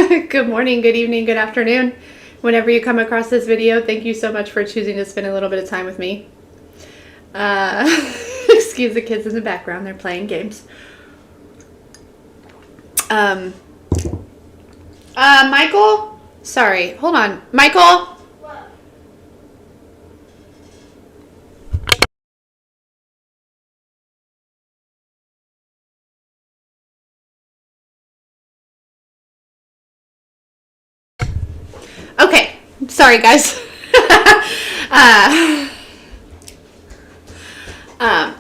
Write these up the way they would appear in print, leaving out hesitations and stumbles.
Good morning, good evening, good afternoon. Whenever you come across this video, thank you so much for choosing to spend a little bit of time with me. Excuse the kids in the background, they're playing games. Michael? Sorry, hold on. Michael? What? Okay, sorry guys.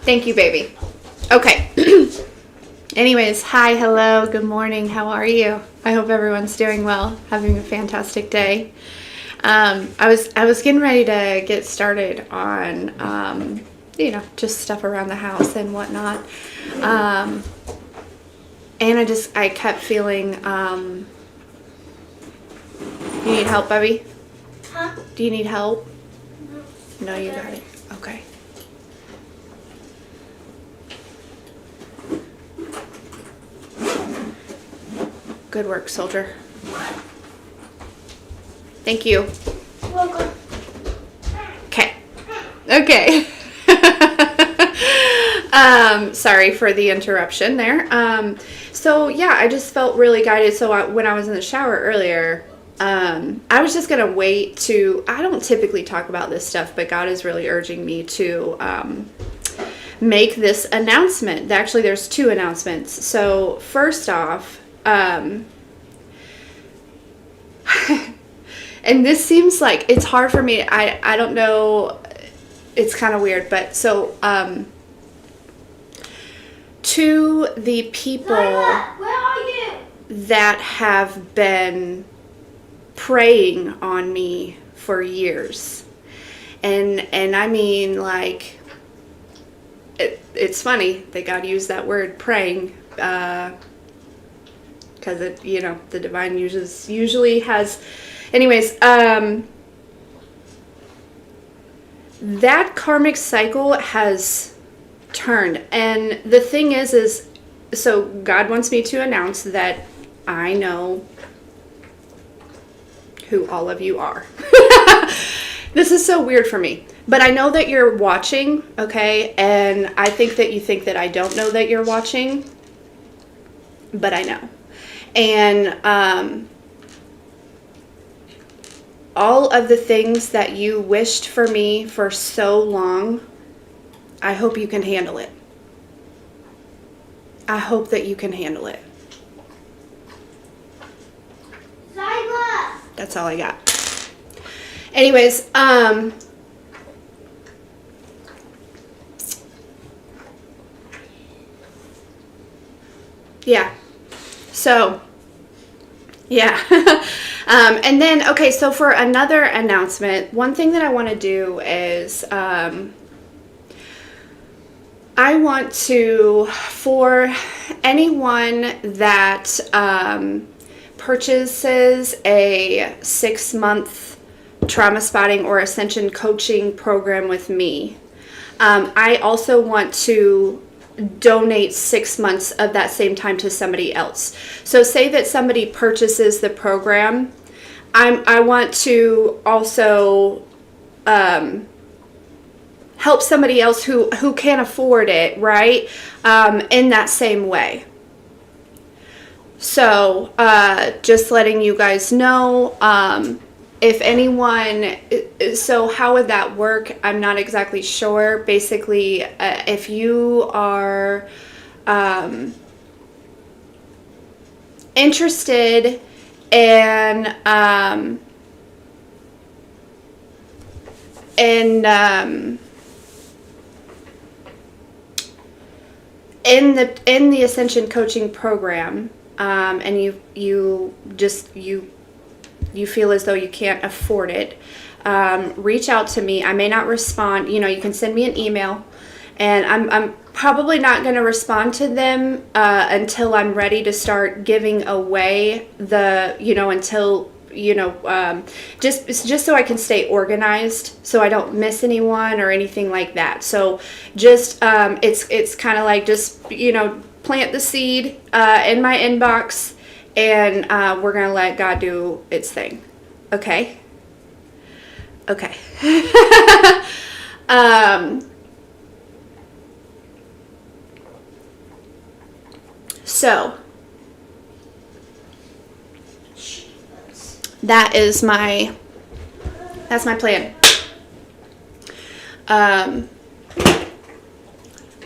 Thank you, baby. Okay. Anyways, hi, hello, good morning. How are you? I hope everyone's doing well, having a fantastic day. I was getting ready to get started on, just stuff around the house and whatnot. And I kept feeling, you need help, Bubby? Huh? Do you need help? No. No, you got it. Okay. Good work, soldier. Thank you. Welcome. Okay. Okay. Sorry for the interruption there. So yeah, I just felt really guided. So when I was in the shower earlier, I was just going to wait I don't typically talk about this stuff, but God is really urging me to, make this announcement. Actually, there's two announcements. So first off, and this seems like it's hard for me. I don't know. It's kind of weird, but so, to the people Lila, where are you? that have been preying on me for years, and I mean, like, it's funny they gotta use that word praying, because it, the divine usually has, anyways, that karmic cycle has turned. And the thing is so God wants me to announce that I know who all of you are. This is so weird for me, but I know that you're watching, okay? And I think that you think that I don't know that you're watching, but I know. And all of the things that you wished for me for so long, I hope you can handle it. I hope that you can handle it. Lila. That's all I got. Anyways, yeah. So, yeah. And then, okay, so for another announcement, one thing that I want to do is, I want to, for anyone that purchases a 6-month trauma spotting or ascension coaching program with me, I also want to donate 6 months of that same time to somebody else. So say that somebody purchases the program, I want to also help somebody else who can't afford it, right? In that same way. So just letting you guys know, if anyone, so how would that work? I'm not exactly sure. Basically, if you are interested in the Ascension coaching program, and you feel as though you can't afford it, reach out to me. I may not respond. You can send me an email, and I'm probably not going to respond to them until I'm ready to start giving away until just so I can stay organized, so I don't miss anyone or anything like that. So just it's kind of like just plant the seed in my inbox, and we're going to let God do its thing. Okay? Okay. So, that's my plan.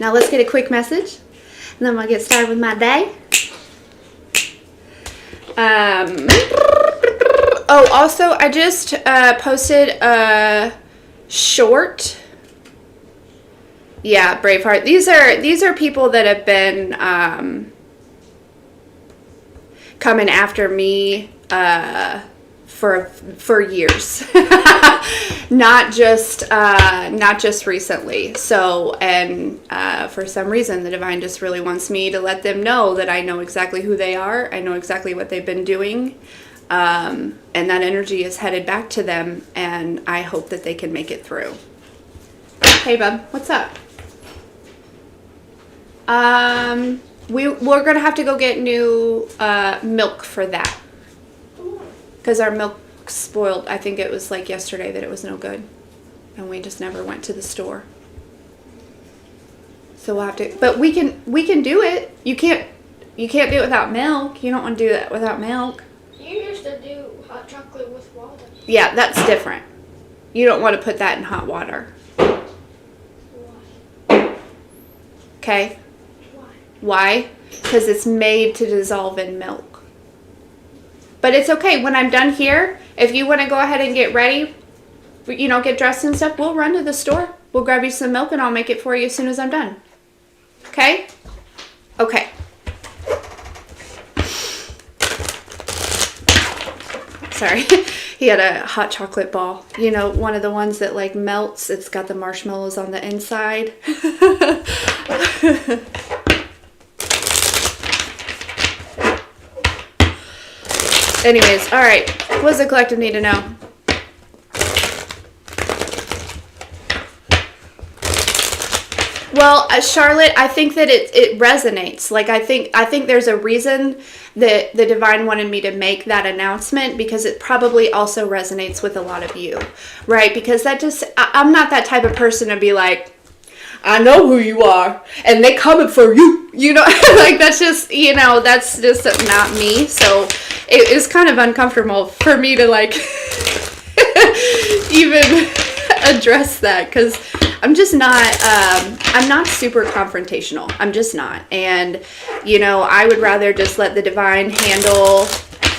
Now let's get a quick message, and then we'll get started with my day. Oh, also, I just posted a short. Yeah, Braveheart. These are people that have been coming after me for years, not just recently. So, and for some reason, the divine just really wants me to let them know that I know exactly who they are. I know exactly what they've been doing, and that energy is headed back to them. And I hope that they can make it through. Hey, bub, what's up? We're gonna have to go get new milk for that. Because our milk spoiled. I think it was like yesterday that it was no good. And we just never went to the store. So we'll have to, but we can do it. You can't do it without milk. You don't want to do that without milk. You used to do hot chocolate with water. Yeah, that's different. You don't want to put that in hot water. Why? Okay? Why? Why? Because it's made to dissolve in milk. But it's okay. When I'm done here, if you want to go ahead and get ready, get dressed and stuff, we'll run to the store. We'll grab you some milk and I'll make it for you as soon as I'm done. Okay? Okay. Sorry. He had a hot chocolate ball. One of the ones that like melts. It's got the marshmallows on the inside. Anyways, all right. What does the collective need to know? Well, Charlotte, I think that it resonates. Like I think there's a reason that the divine wanted me to make that announcement, because it probably also resonates with a lot of you, right? Because I'm not that type of person to be like, I know who you are, and they coming for you. Like that's just not me. So it was kind of uncomfortable for me to like even address that, because I'm just not, I'm not super confrontational. I'm just not. And, I would rather just let the divine handle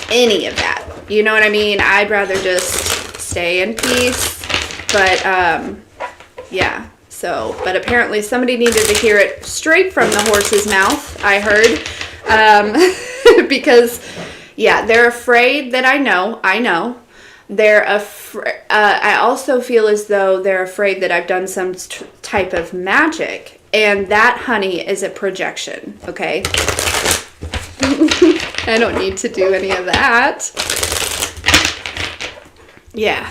any of that. You know what I mean? I'd rather just stay in peace. But, yeah. So, but apparently somebody needed to hear it straight from the horse's mouth, I heard. Because, yeah, they're afraid that I know. They're I also feel as though they're afraid that I've done some type of magic, and that, honey, is a projection. Okay, I don't need to do any of that. Yeah.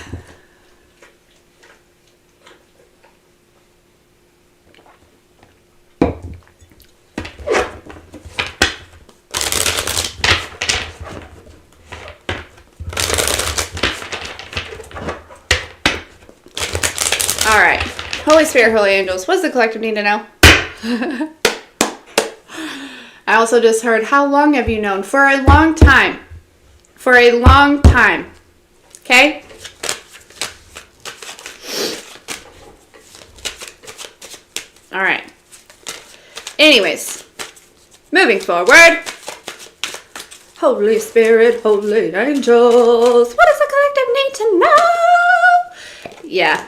All right. Holy Spirit, Holy Angels, what does the collective need to know? I also just heard, how long have you known? For a long time. For a long time. Okay? All right. Anyways, moving forward. Holy Spirit, Holy Angels, what does the collective need to know? Yeah.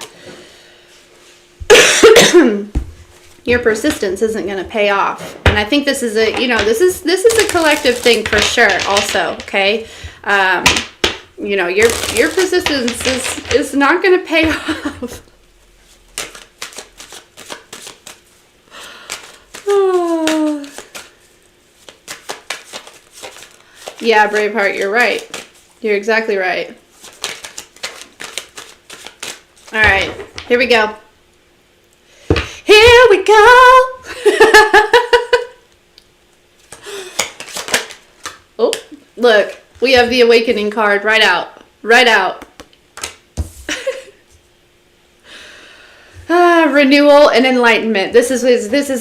Your persistence isn't going to pay off, and I think this is a this is a collective thing for sure. Also, okay, your persistence is not going to pay off. Yeah, Braveheart, you're right. You're exactly right. All right, here we go. Here we go. Oh, Look, we have the awakening card right out. Right out. Renewal and enlightenment. This is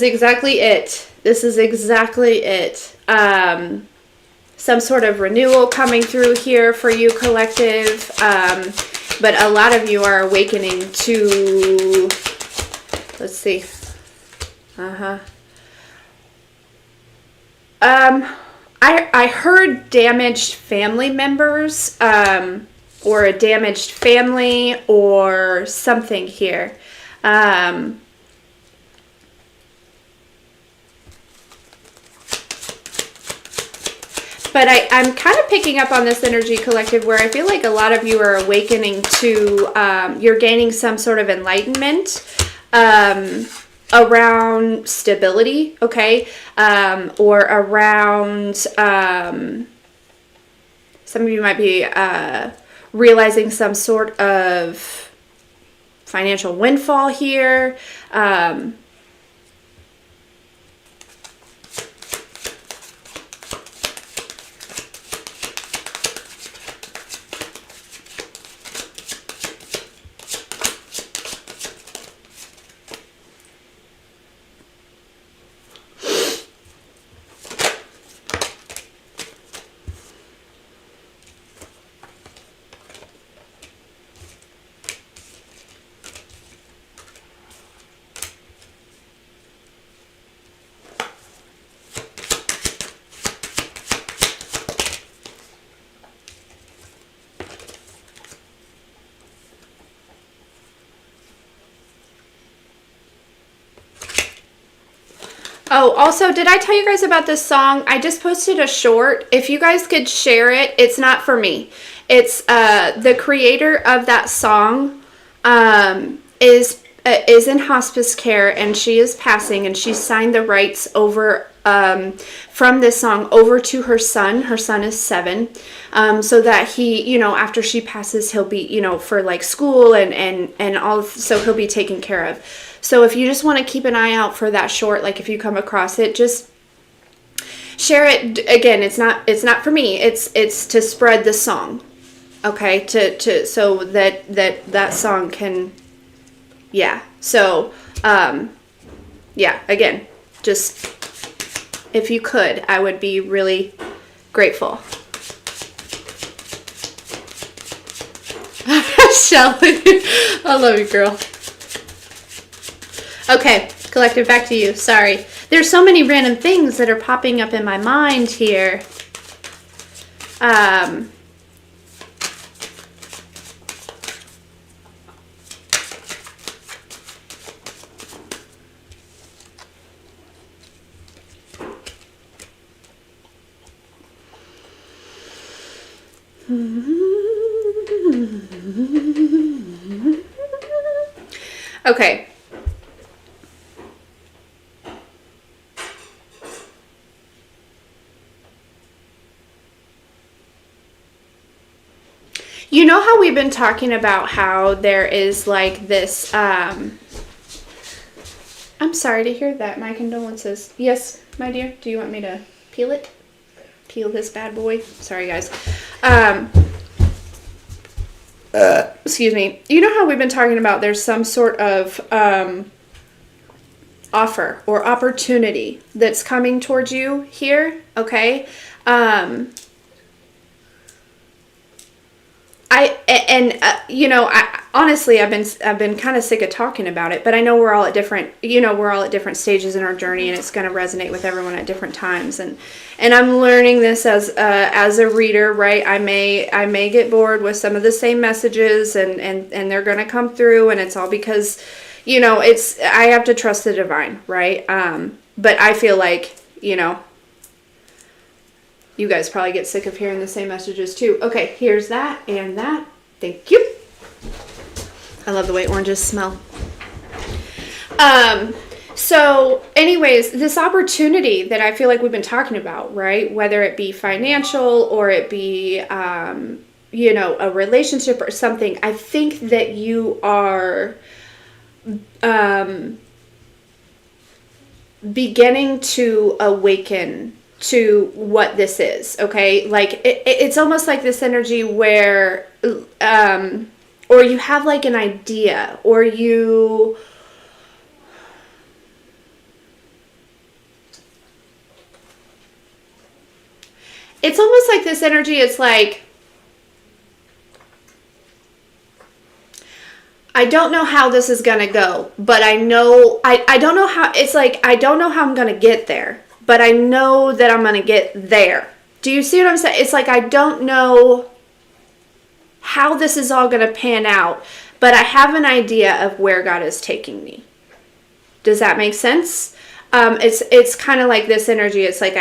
exactly it. This is exactly it. Some sort of renewal coming through here for you, collective. But a lot of you are awakening to, let's see. I heard damaged family members, or a damaged family or something here. But I'm kind of picking up on this energy, collective, where I feel like a lot of you are awakening to, you're gaining some sort of enlightenment around stability, okay? Or around, some of you might be realizing some sort of financial windfall here. Oh, also, did I tell you guys about this song? I just posted a short. If you guys could share it, it's not for me. It's the creator of that song is in hospice care, and she is passing, and she signed the rights over from this song over to her son. Her son is 7, so that he, you know, after she passes, he'll be, you know, for like school and all, so he'll be taken care of. So if you just want to keep an eye out for that short, like if you come across it, just share it. Again, it's not for me. It's to spread the song, okay? To so that song can, yeah. So yeah. Again, just if you could, I would be really grateful. Shelly, I love you, girl. Okay, collective, back to you. Sorry. There's so many random things that are popping up in my mind here. Okay. You know how we've been talking about how there is like this, I'm sorry to hear that. My condolences. Yes, my dear. Do you want me to peel it? Peel this bad boy? Sorry, guys. Excuse me. You know how we've been talking about there's some sort of offer or opportunity that's coming towards you here, okay? You know, honestly, I've been kind of sick of talking about it, but I know we're all at different stages in our journey, and it's going to resonate with everyone at different times. And I'm learning this as a reader, right? I may get bored with some of the same messages, and they're going to come through, and it's all because, you know, I have to trust the divine, right? But I feel like, you know, you guys probably get sick of hearing the same messages too. Okay, here's that and that. Thank you. I love the way oranges smell. So anyways, this opportunity that I feel like we've been talking about, right? Whether it be financial or it be, you know, a relationship or something, I think that you are beginning to awaken to what this is, okay? Like, it's almost like this energy where, or you have like an idea, or you... It's almost like this energy, it's like, I don't know how this is going to go, but I know, I don't know how, it's like, I don't know how I'm going to get there, but I know that I'm going to get there. Do you see what I'm saying? It's like, I don't know how this is all going to pan out, but I have an idea of where God is taking me. Does that make sense? It's kind of like this energy. It's like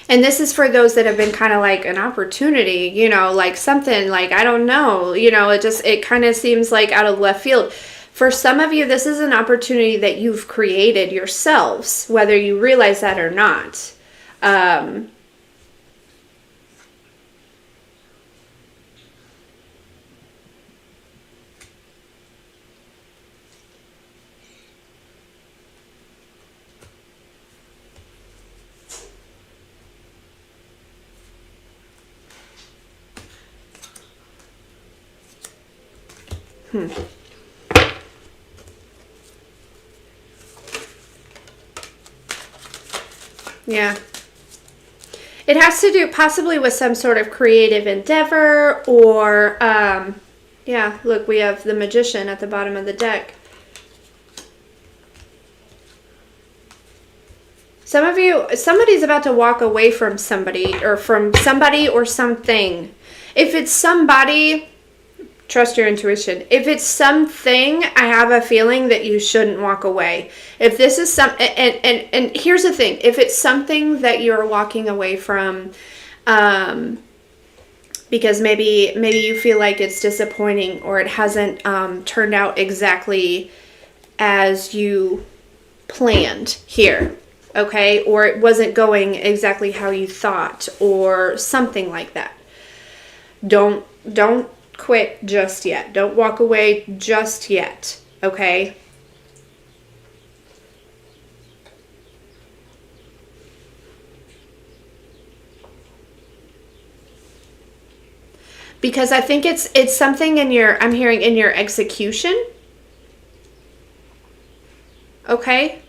and this is for those that have been kind of like an opportunity, you know, like something like, I don't know, you know, it kind of seems like out of left field. For some of you, this is an opportunity that you've created yourselves, whether you realize that or not. Yeah. It has to do possibly with some sort of creative endeavor or, yeah, look, we have the Magician at the bottom of the deck. Some of you, somebody's about to walk away from somebody or something. If it's somebody, trust your intuition. If it's something, I have a feeling that you shouldn't walk away. If this is and here's the thing. If it's something that you're walking away from, because maybe you feel like it's disappointing or it hasn't turned out exactly as you planned here. Okay, or it wasn't going exactly how you thought or something like that. Don't quit just yet. Don't walk away just yet. Okay? Because I think it's something in your, I'm hearing in your execution. Okay?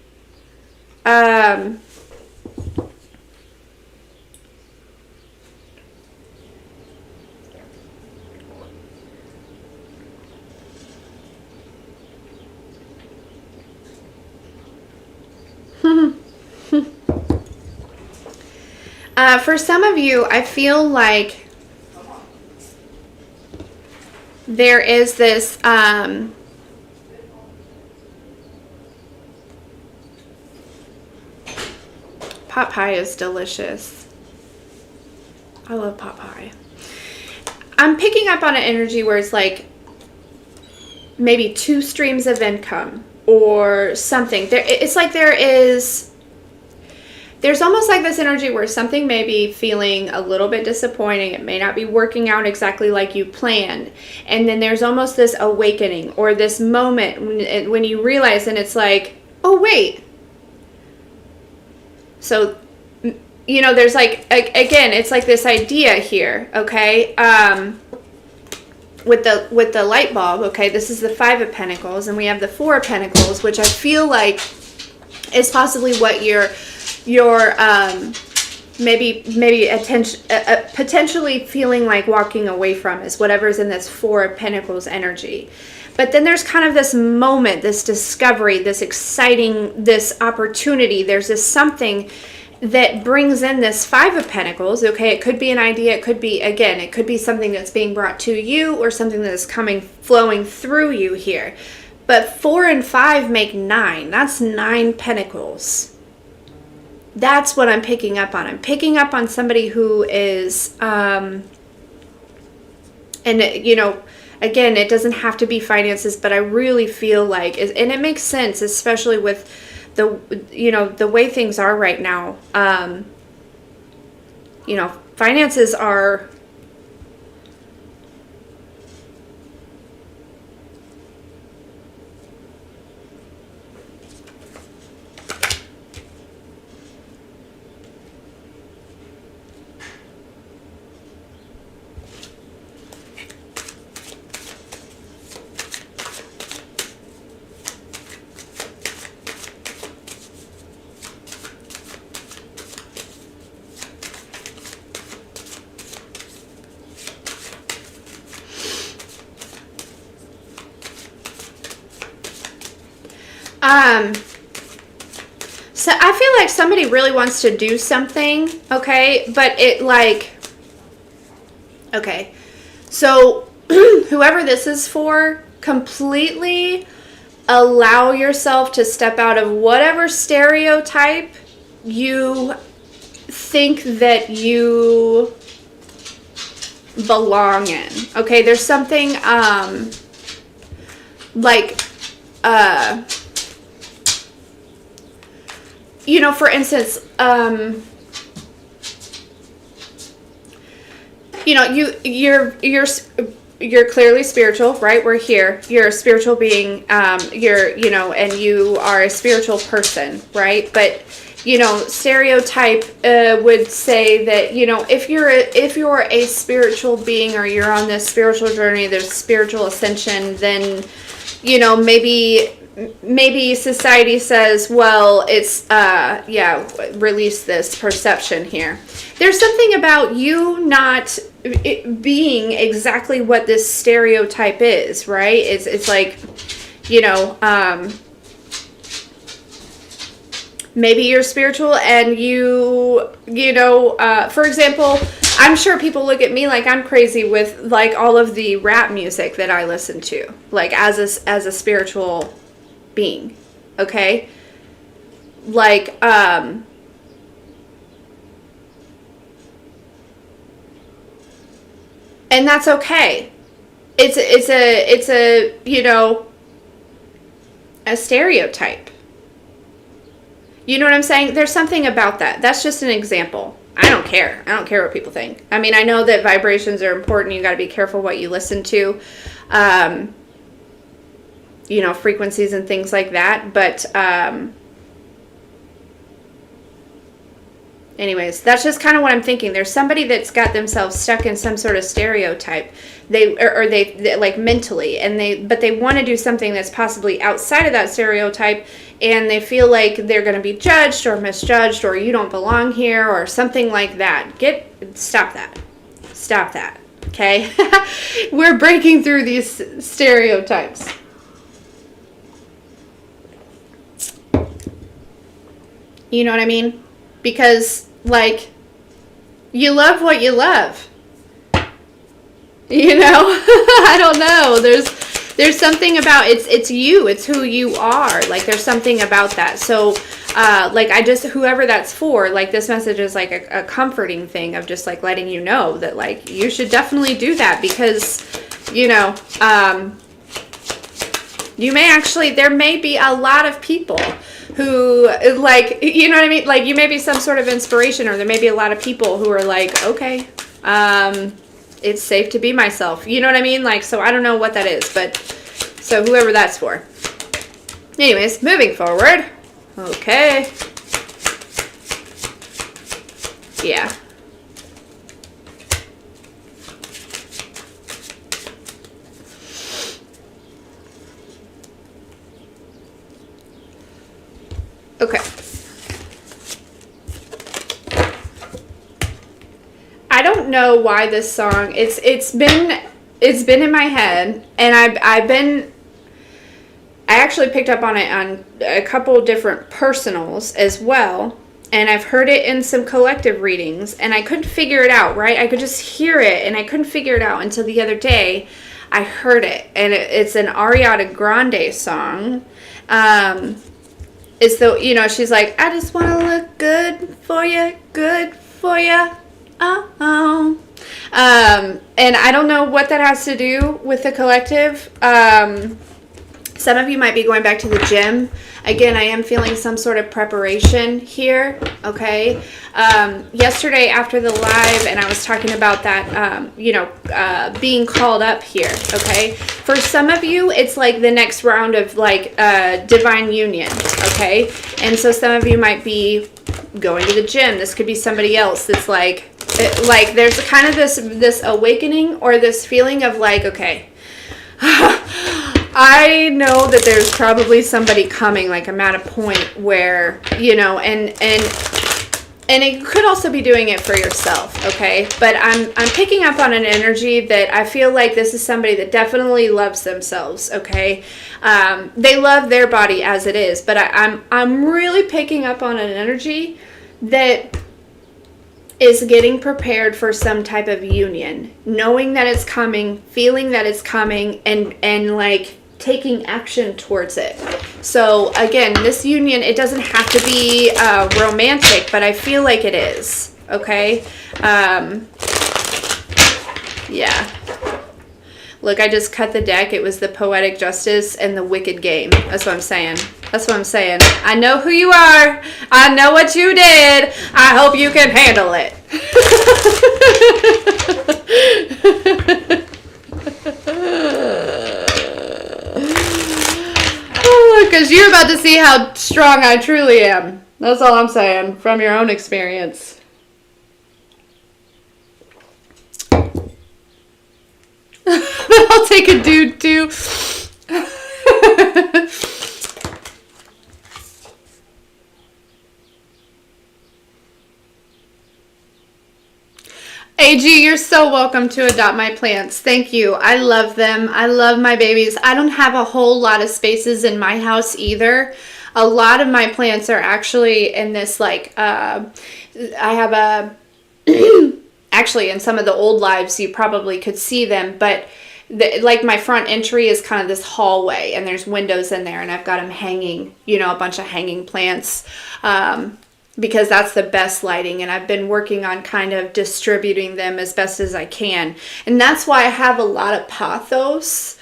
For some of you, I feel like there is this, pot pie is delicious. I love pot pie. I'm picking up on an energy where it's like maybe 2 streams of income or something. It's like there's almost like this energy where something may be feeling a little bit disappointing. It may not be working out exactly like you planned. And then there's almost this awakening or this moment when you realize, and it's like, oh, wait. So, you know, there's like, again, it's like this idea here, okay? With the light bulb, okay, this is the 5 of Pentacles, and we have the 4 of Pentacles, which I feel like is possibly what you're maybe potentially feeling like walking away from is whatever's in this 4 of Pentacles energy. But then there's kind of this moment, this discovery, this exciting, this opportunity. There's this something that brings in this 5 of Pentacles. Okay, it could be an idea. It could be, again, it could be something that's being brought to you or something that's flowing through you here. But 4 and 5 make 9. That's 9 Pentacles. That's what I'm picking up on. I'm picking up on somebody who is, and you know, again, it doesn't have to be finances, but I really feel like, and it makes sense, especially with the, you know, the way things are right now. You know, finances are, So I feel like somebody really wants to do something, okay? But it like, okay. So whoever this is for, completely allow yourself to step out of whatever stereotype you think that you belong in. Okay, there's something like you know, for instance, you know, you're clearly spiritual, right? We're here. You're a spiritual being. You're, you know, and you are a spiritual person, right? But you know, stereotype would say that, you know, if you're a spiritual being, or you're on this spiritual journey, there's spiritual ascension, then, you know, maybe society says, well, it's yeah, release this perception here. There's something about you not being exactly what this stereotype is, right? It's like, you know, maybe you're spiritual and you know, for example, I'm sure people look at me like I'm crazy with like all of the rap music that I listen to, like as a spiritual being, okay? Like, and that's okay. It's a, you know, a stereotype. You know what I'm saying? There's something about that. That's just an example. I don't care. I don't care what people think. I mean, I know that vibrations are important. You got to be careful what you listen to. You know, frequencies and things like that. But anyways, that's just kind of what I'm thinking. There's somebody that's got themselves stuck in some sort of stereotype. They like mentally, and but they want to do something that's possibly outside of that stereotype, and they feel like they're going to be judged or misjudged, or you don't belong here, or something like that. Stop that. Okay? We're breaking through these stereotypes. You know what I mean? Because, like, you love what you love. You know? I don't know. There's something about, it's you. It's who you are. Like, there's something about that. So, like, whoever that's for, like, this message is, like, a comforting thing of just, like, letting you know that, like, you should definitely do that because, you know, there may be a lot of people who, like, you know what I mean? Like, you may be some sort of inspiration, or there may be a lot of people who are like, okay, it's safe to be myself. You know what I mean? Like, so I don't know what that is, but so whoever that's for. Anyways, moving forward. Okay. Yeah. Okay. I don't know why this song, it's been in my head, and I actually picked up on it on a couple different personals as well, and I've heard it in some collective readings, and I couldn't figure it out, right? I could just hear it, and I couldn't figure it out until the other day I heard it, and it's an Ariana Grande song. It's the, you know, she's like, I just want to look good for you. Oh. And I don't know what that has to do with the collective. Some of you might be going back to the gym. Again, I am feeling some sort of preparation here, okay? Yesterday after the live, and I was talking about that, you know, being called up here, okay? For some of you, it's like the next round of, like, divine union, okay? And so some of you might be going to the gym. This could be somebody else that's like there's kind of this awakening, or this feeling of like, okay, I know that there's probably somebody coming, like I'm at a point where, you know, and and it could also be doing it for yourself, okay? But I'm picking up on an energy that I feel like this is somebody that definitely loves themselves, okay? They love their body as it is, but I'm really picking up on an energy that is getting prepared for some type of union, knowing that it's coming, feeling that it's coming, and like taking action towards it. So again, this union, it doesn't have to be romantic, but I feel like it is, okay? Yeah. Look, I just cut the deck. It was the Poetic Justice and the Wicked Game. That's what I'm saying. That's what I'm saying. I know who you are. I know what you did. I hope you can handle it. Because you're about to see how strong I truly am. That's all I'm saying from your own experience. I'll take a dude too. AG, you're so welcome to adopt my plants. Thank you. I love them. I love my babies. I don't have a whole lot of spaces in my house either. A lot of my plants are actually in this like, I have a, actually in some of the old lives you probably could see them, but like my front entry is kind of this hallway and there's windows in there and I've got them hanging, you know, a bunch of hanging plants. Because that's the best lighting, and I've been working on kind of distributing them as best as I can. And that's why I have a lot of pothos,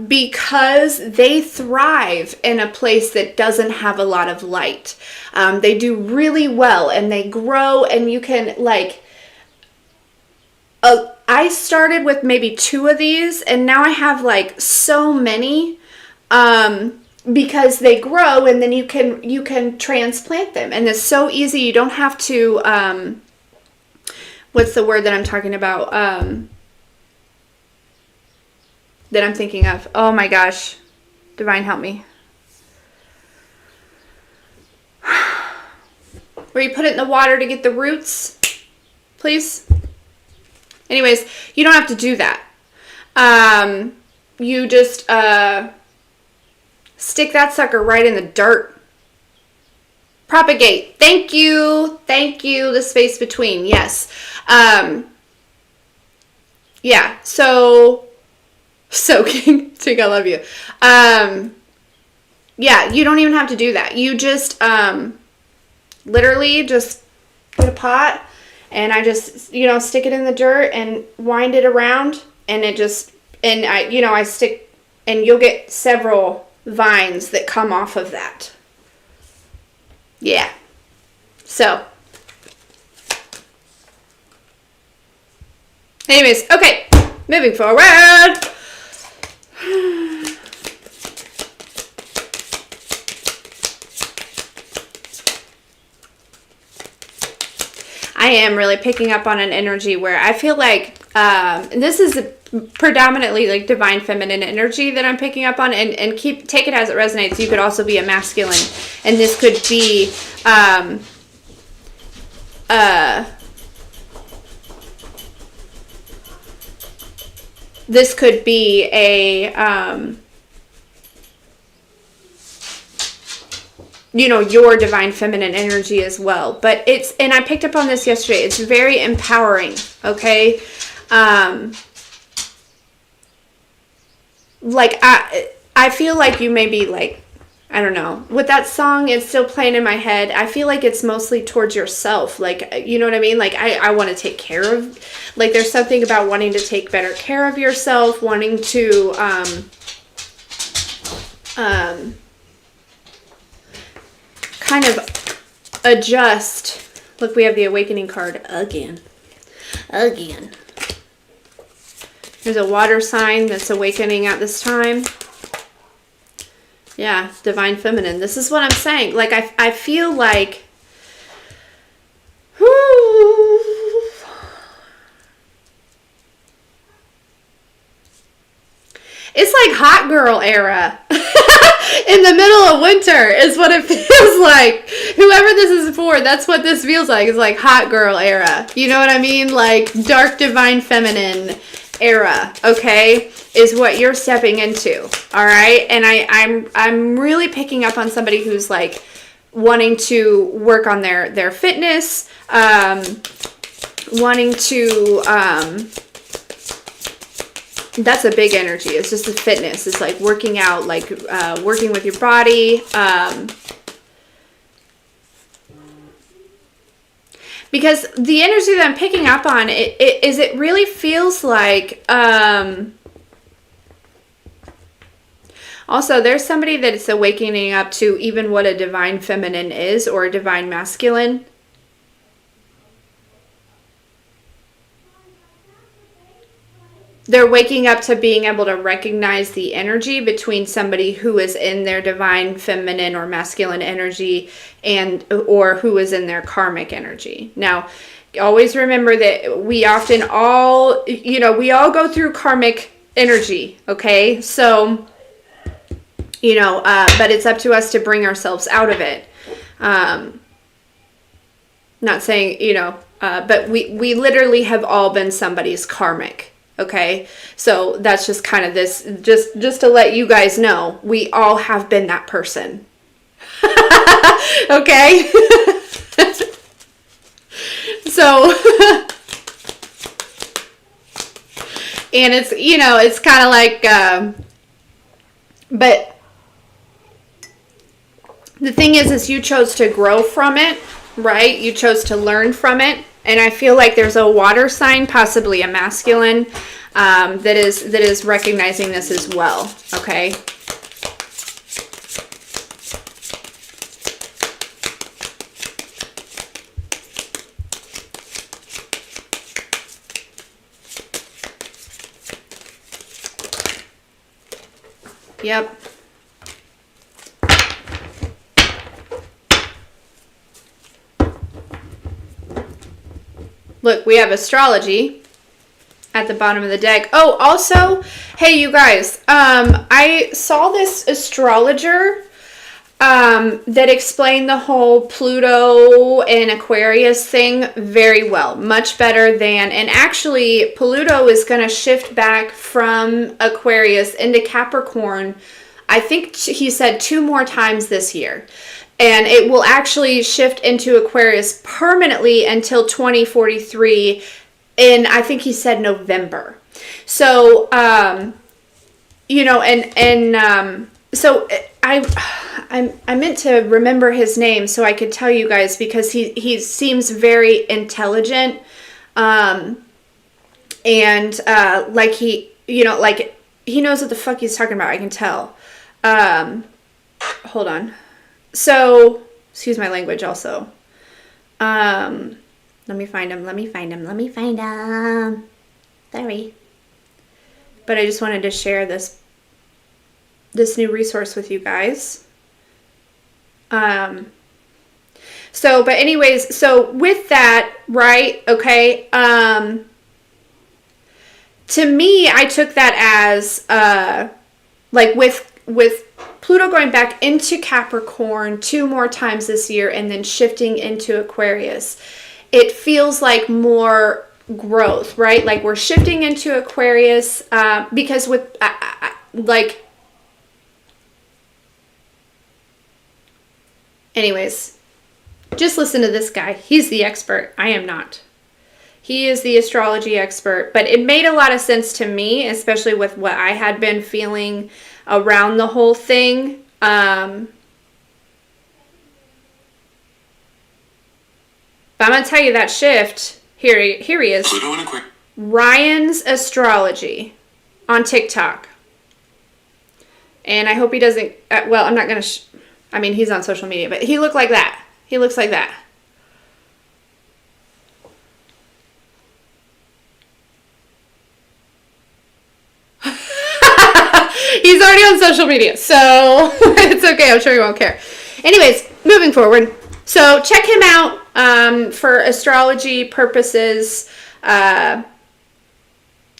because they thrive in a place that doesn't have a lot of light. They do really well, and they grow, and you can, like, I started with maybe 2 of these, and now I have, like, so many, because they grow and then you can transplant them, and it's so easy. You don't have to what's the word that I'm talking about, that I'm thinking of? Oh my gosh, divine help me. Where you put it in the water to get the roots, please. Anyways, you don't have to do that. You just stick that sucker right in the dirt. Propagate. Thank you. Thank you. The space between. Yes. Yeah. So, soaking. Think I love you. Yeah. You don't even have to do that. You just, literally just get a pot and I just, you know, stick it in the dirt and wind it around, and it just, and I stick, and you'll get several vines that come off of that. Yeah. So, anyways, okay, moving forward. I am really picking up on an energy where I feel like this is predominantly like divine feminine energy that I'm picking up on, and take it as it resonates. You could also be a masculine, and this could be a you know, your divine feminine energy as well. But it's, and I picked up on this yesterday, it's very empowering, okay? Like, I feel like you may be like, I don't know, with that song, it's still playing in my head. I feel like it's mostly towards yourself. Like, you know what I mean? Like, I want to take care of, like, there's something about wanting to take better care of yourself, wanting to, kind of adjust. Look, we have the awakening card again. There's a water sign that's awakening at this time. Yeah, divine feminine. This is what I'm saying. Like, I feel like, it's like hot girl era. In the middle of winter is what it feels like. Whoever this is for, that's what this feels like. It's like hot girl era. You know what I mean? Like dark divine feminine era, okay, is what you're stepping into. All right. And I'm really picking up on somebody who's like wanting to work on their fitness, wanting to that's a big energy. It's just the fitness. It's like working out, like working with your body. Because the energy that I'm picking up on it really feels like also there's somebody that is awakening up to even what a divine feminine is or a divine masculine. They're waking up to being able to recognize the energy between somebody who is in their divine feminine or masculine energy or who is in their karmic energy. Now, always remember that we often all, we all go through karmic energy, okay? So, but it's up to us to bring ourselves out of it. Not saying, but we literally have all been somebody's karmic. Okay, so that's just kind of this, just to let you guys know, we all have been that person. Okay? So, and it's, it's kind of like, but the thing is you chose to grow from it, right? You chose to learn from it. And I feel like there's a water sign, possibly a masculine, that is recognizing this as well. Okay. Yep. Look, we have astrology at the bottom of the deck. Oh, also, hey, you guys, I saw this astrologer that explained the whole Pluto and Aquarius thing very well. Much better than, and actually, Pluto is going to shift back from Aquarius into Capricorn. I think he said 2 more times this year. And it will actually shift into Aquarius permanently until 2043 in, I think he said November. So, so I meant to remember his name so I could tell you guys, because he seems very intelligent, and like he knows what the fuck he's talking about. I can tell. Hold on. So, excuse my language also. Let me find him. Sorry. But I just wanted to share this new resource with you guys. But anyways, so with that, right, okay, to me, I took that as, like with Pluto going back into Capricorn 2 more times this year and then shifting into Aquarius, it feels like more growth, right? Like we're shifting into Aquarius because with, like, anyways, just listen to this guy. He's the expert. I am not. He is the astrology expert, but it made a lot of sense to me, especially with what I had been feeling around the whole thing. But I'm going to tell you that shift. Here he is. Ryan's Astrology on TikTok. And I hope he doesn't, well, I'm not going to, I mean, he's on social media, but he looked like that. He looks like that. He's already on social media, so it's okay. I'm sure he won't care. Anyways, moving forward. So check him out for astrology purposes.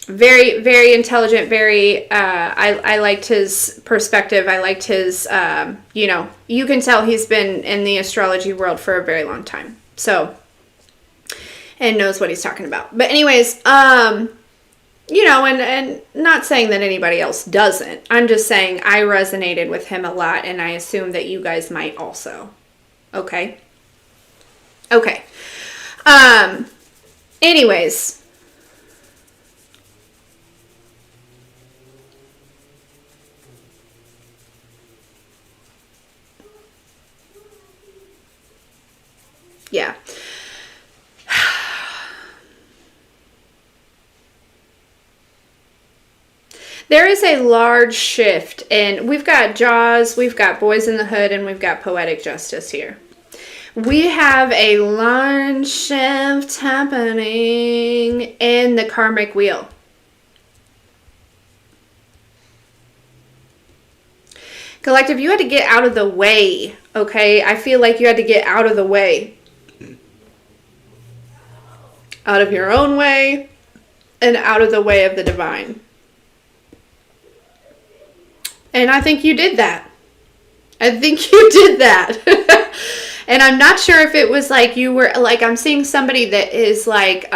Very, very intelligent, very, I liked his perspective. I liked his, you know, you can tell he's been in the astrology world for a very long time. So, and knows what he's talking about. But anyways, you know, and not saying that anybody else doesn't. I'm just saying I resonated with him a lot, and I assume that you guys might also. Okay? Okay. Anyways. Yeah. There is a large shift, and we've got Jaws, we've got Boys in the Hood, and we've got Poetic Justice here. We have a large shift happening in the karmic wheel. Collective, you had to get out of the way, okay? I feel like you had to get out of the way. Out of your own way and out of the way of the divine. And I think you did that. I think you did that. And I'm not sure if it was like you were, like, I'm seeing somebody that is like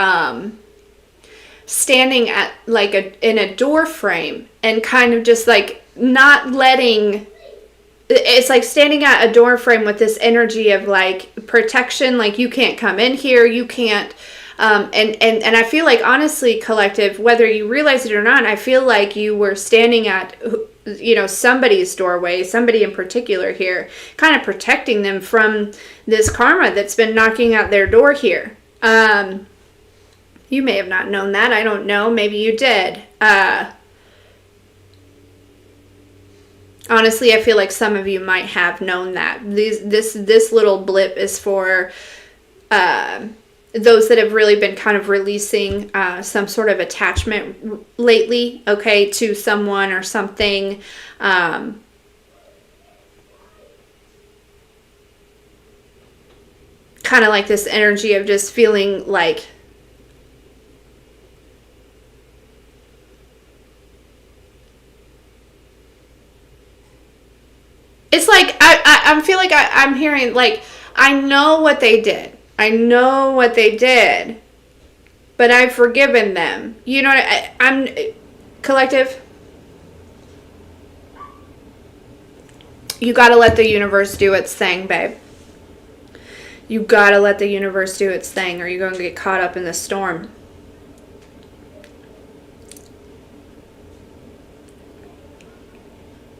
standing at like in a door frame and kind of just like not letting, it's like standing at a door frame with this energy of like protection, like you can't come in here, you can't, and I feel like, honestly, collective, whether you realize it or not, I feel like you were standing at, you know, somebody's doorway, somebody in particular here, kind of protecting them from this karma that's been knocking at their door here. You may have not known that. I don't know. Maybe you did. Honestly, I feel like some of you might have known that. This little blip is for those that have really been kind of releasing some sort of attachment lately, okay, to someone or something. Kind of like this energy of just feeling like it's like I feel like I'm hearing, like, I know what they did. I know what they did, but I've forgiven them. You know what I'm collective. You gotta let the universe do its thing, babe. You gotta let the universe do its thing, or you're gonna get caught up in the storm.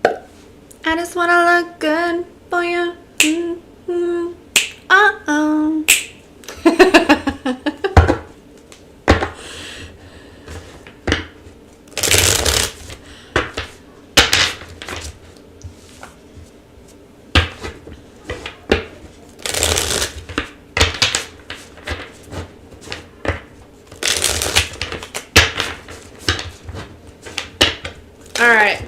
I just wanna look good for you. Mm-hmm. Uh-oh. All right.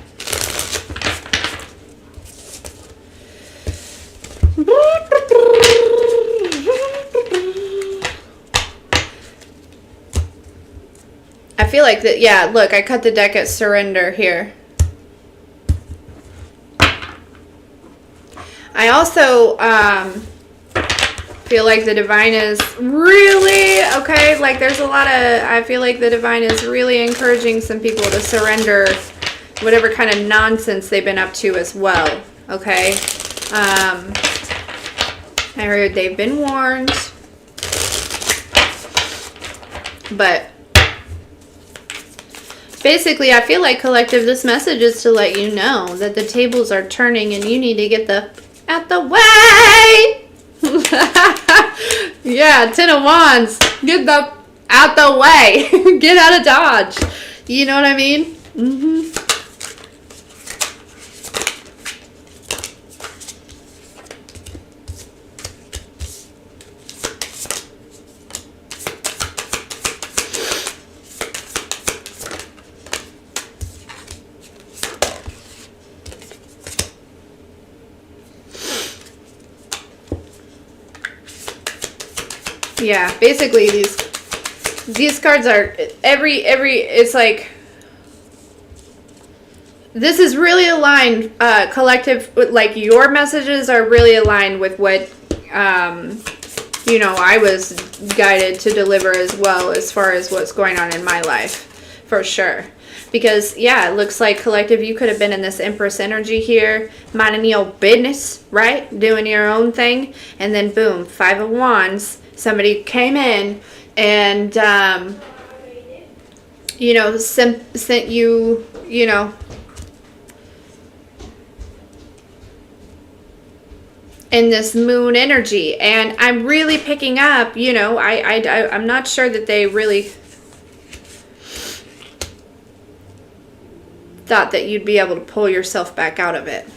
I feel like that, yeah, look, I cut the deck at surrender here. I also feel like the divine is really, okay, like there's a lot of, I feel like the divine is really encouraging some people to surrender whatever kind of nonsense they've been up to as well, okay? I heard they've been warned, but basically, I feel like, collective, this message is to let you know that the tables are turning and you need to get out the way. Yeah, 10 of Wands. Get out the way. Get out of Dodge. You know what I mean? Mm-hmm. Yeah, basically These cards are it's like, this is really aligned, collective, like your messages are really aligned with what, you know, I was guided to deliver as well, as far as what's going on in my life, for sure. Because, yeah, it looks like collective, you could have been in this Empress energy here, minding your business, right? Doing your own thing. And then, boom, Five of Wands. Somebody came in and, you know, sent you, you know, in this moon energy. And I'm really picking up, you know, I'm not sure that they really thought that you'd be able to pull yourself back out of it.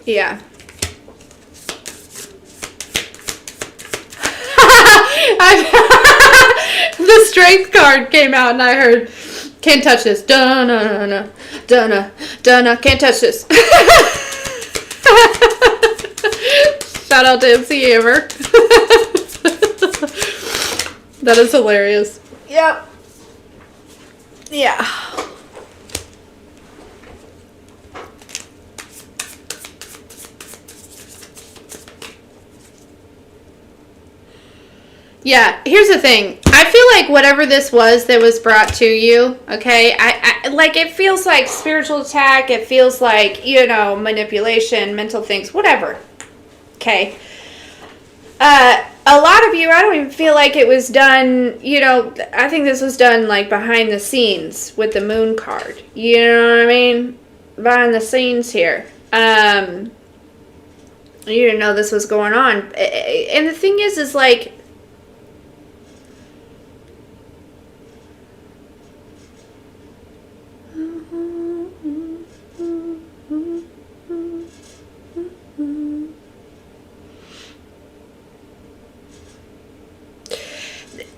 Yeah. The strength card came out and I heard, can't touch this. Dun-na-na-na. Dun-na. Dun-na. Can't touch this. Shout out to MC Hammer. That is hilarious. Yep. Yeah. Yeah, here's the thing. I feel like whatever this was that was brought to you, okay, I like, it feels like spiritual attack. It feels like, you know, manipulation, mental things, whatever. Okay. A lot of you, I don't even feel like it was done, you know, I think this was done like behind the scenes with the moon card. You know what I mean? Behind the scenes here. You didn't know this was going on. And the thing is like,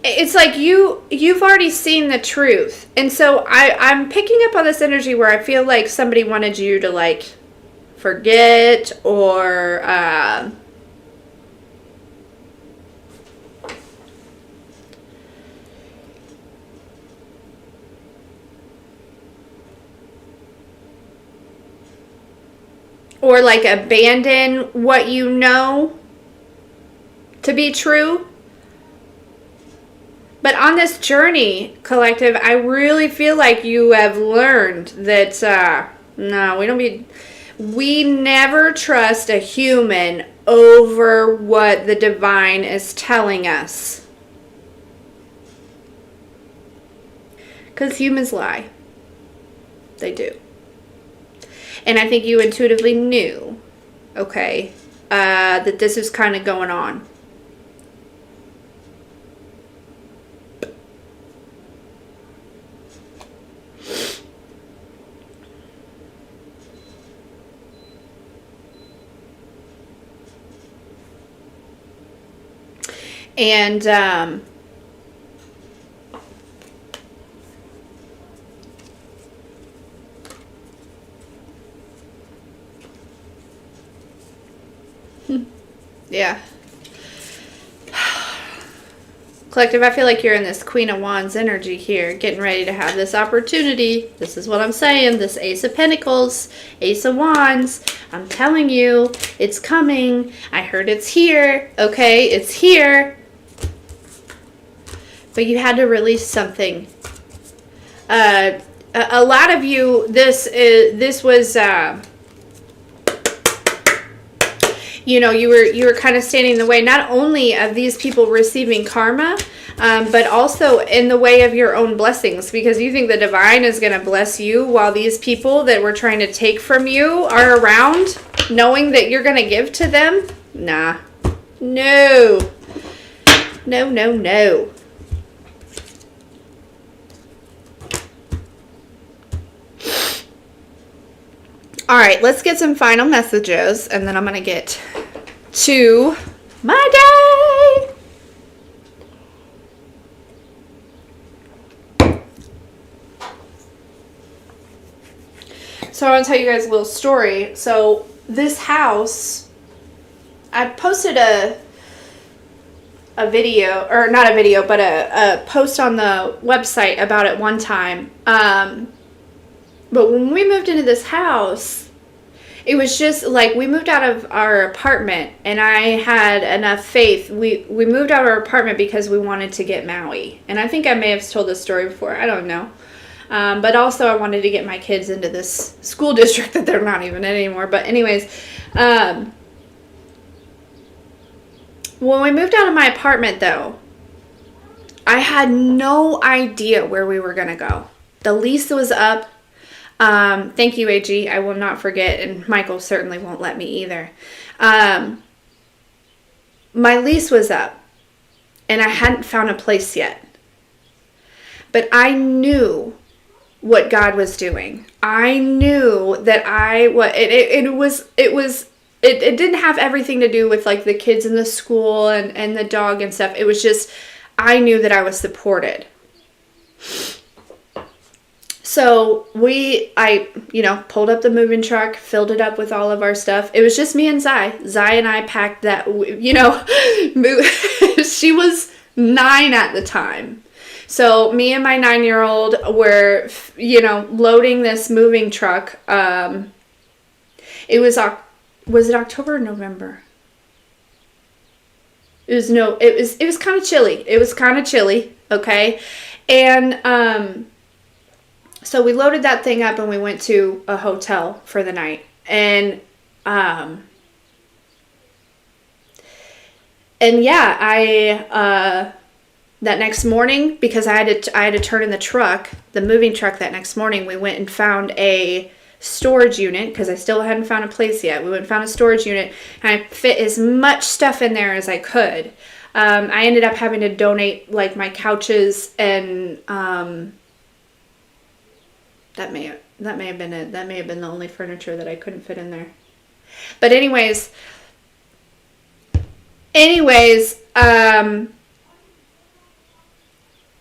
it's like you've already seen the truth. And so I'm picking up on this energy where I feel like somebody wanted you to like forget or like abandon what you know to be true. But on this journey, collective, I really feel like you have learned that, no, we never trust a human over what the divine is telling us. Because humans lie. They do. And I think you intuitively knew, okay, that this is kind of going on. And yeah. Collective, I feel like you're in this Queen of Wands energy here, getting ready to have this opportunity. This is what I'm saying. This Ace of Pentacles, Ace of Wands. I'm telling you, it's coming. I heard it's here. Okay, it's here. But you had to release something. A lot of you, this was you know, you were kind of standing in the way not only of these people receiving karma, but also in the way of your own blessings, because you think the divine is going to bless you while these people that were trying to take from you are around, knowing that you're going to give to them. Nah. No. No, no, no. All right, let's get some final messages, and then I'm going to get to my day. So I want to tell you guys a little story. So this house, I posted a video, or not a video, but a post on the website about it one time. But when we moved into this house, it was just like we moved out of our apartment, and I had enough faith. We moved out of our apartment because we wanted to get Maui. And I think I may have told this story before. I don't know. But also I wanted to get my kids into this school district that they're not even in anymore. But anyways, when we moved out of my apartment, though, I had no idea where we were going to go. The lease was up. Thank you, AG. I will not forget, and Michael certainly won't let me either. My lease was up, and I hadn't found a place yet. But I knew what God was doing. I knew that it didn't have everything to do with like the kids in the school and the dog and stuff. It was just, I knew that I was supported. So I pulled up the moving truck, filled it up with all of our stuff. It was just me and Zai. Zai and I packed that, she was 9 at the time. So me and my 9-year-old were, loading this moving truck. Was it October or November? It was kind of chilly. It was kind of chilly. Okay. And, so we loaded that thing up and we went to a hotel for the night. And yeah, that next morning, because I had to turn in the moving truck that next morning, we went and found a storage unit, because I still hadn't found a place yet. We went and found a storage unit, and I fit as much stuff in there as I could. I ended up having to donate like my couches and that may have been it. That may have been the only furniture that I couldn't fit in there. But anyways,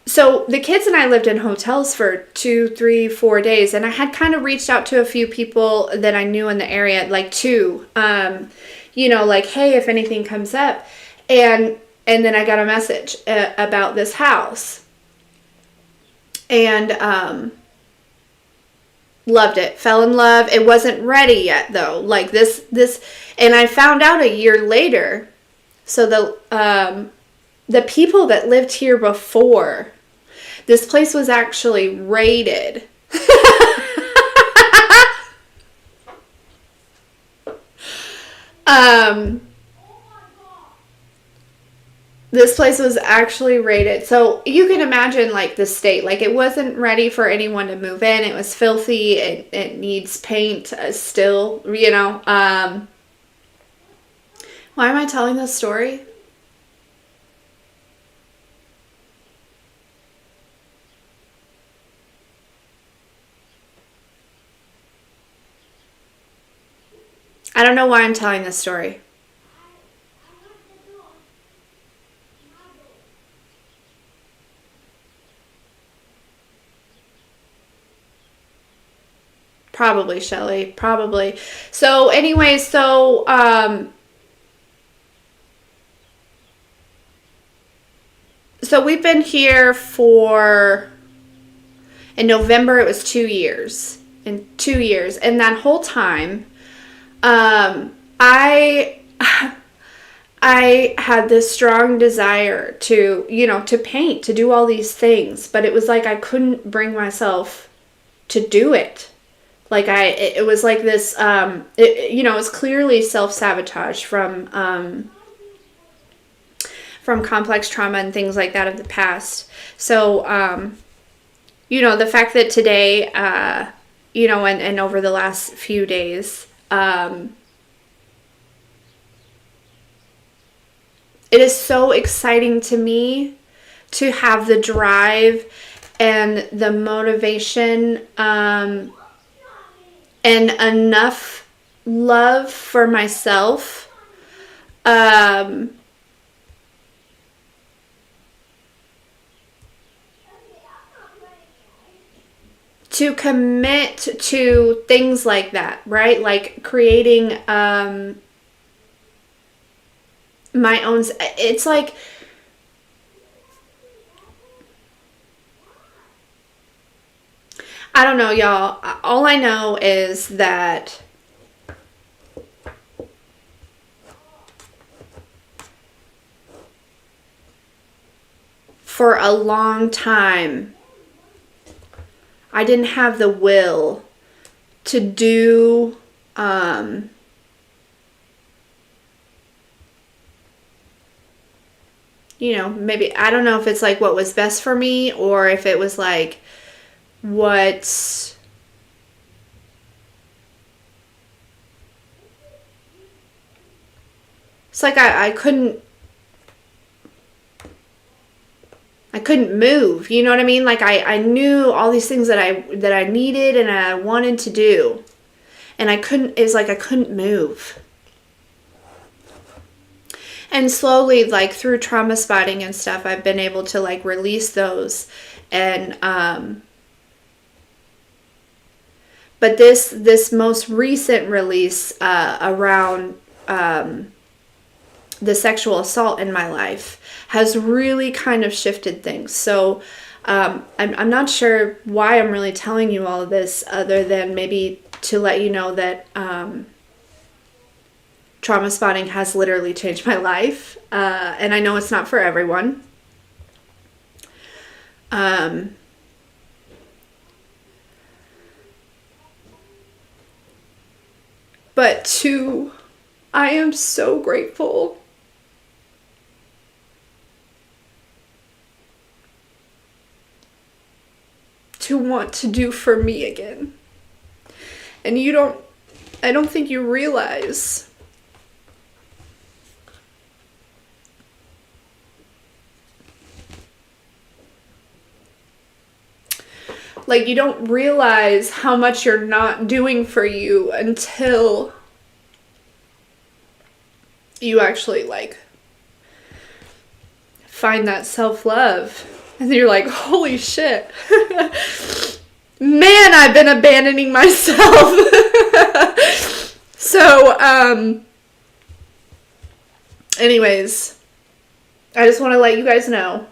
so the kids and I lived in hotels for 2, 3, 4 days, and I had kind of reached out to a few people that I knew in the area, like two, like, hey, if anything comes up, and then I got a message about this house, and loved it, fell in love. It wasn't ready yet though, like this, and I found out a year later. So the people that lived here before, this place was actually raided. This place was actually raided. So you can imagine like the state, like it wasn't ready for anyone to move in. It was filthy. It needs paint still, Why am I telling this story? I don't know why I'm telling this story. Probably, Shelly. Probably. So anyway, so we've been here in November it was 2 years. In 2 years. And that whole time, I had this strong desire to, to paint, to do all these things, but it was like I couldn't bring myself to do it. Like it was like this, you know, it was clearly self-sabotage from complex trauma and things like that of the past. So, you know, the fact that today, you know, and over the last few days, it is so exciting to me to have the drive and the motivation, and enough love for myself, to commit to things like that, right? Like creating my own, it's like, I don't know, y'all. All I know is that for a long time, I didn't have the will to do, you know, maybe, I don't know if it's like what was best for me or if it was like what's, it's like I couldn't move, you know what I mean? Like I knew all these things that I needed and I wanted to do, and I couldn't, it's like I couldn't move. And slowly, like through trauma spotting and stuff, I've been able to like release those. And but this most recent release around the sexual assault in my life has really kind of shifted things. So I'm not sure why I'm really telling you all of this, other than maybe to let you know that trauma spotting has literally changed my life. And I know it's not for everyone. But I am so grateful to want to do for me again. And I don't think you realize like, you don't realize how much you're not doing for you until you actually like find that self-love. And then you're like, holy shit. Man, I've been abandoning myself. So, anyways, I just want to let you guys know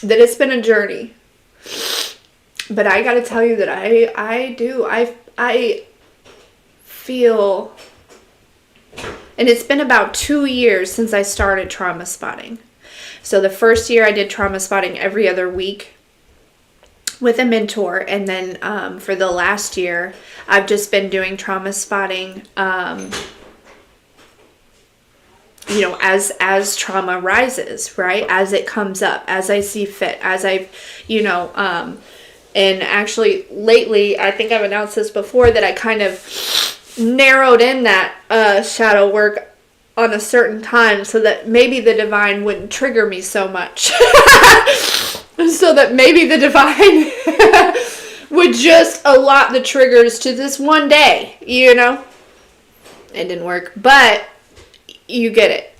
that it's been a journey. But I gotta tell you that I feel, and it's been about 2 years since I started trauma spotting. So the first year I did trauma spotting every other week with a mentor. And then for the last year, I've just been doing trauma spotting, you know, as trauma rises, right? As it comes up, as I see fit, as I, you know, and actually lately, I think I've announced this before, that I kind of narrowed in that shadow work on a certain time so that maybe the divine wouldn't trigger me so much. So that maybe the divine would just allot the triggers to this one day, you know? It didn't work, but you get it.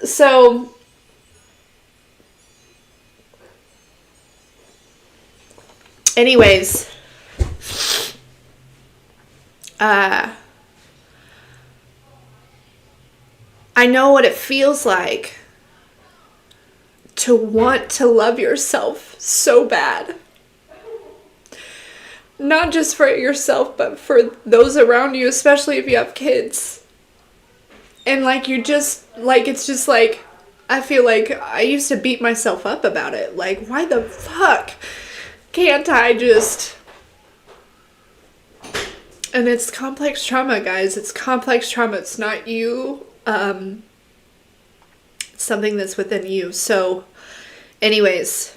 So anyways, I know what it feels like to want to love yourself so bad. Not just for yourself, but for those around you, especially if you have kids. And like, you just, like, it's just like, I feel like I used to beat myself up about it. Like, why the fuck can't I just... And it's complex trauma, guys. It's complex trauma. It's not you. It's something that's within you. So, anyways...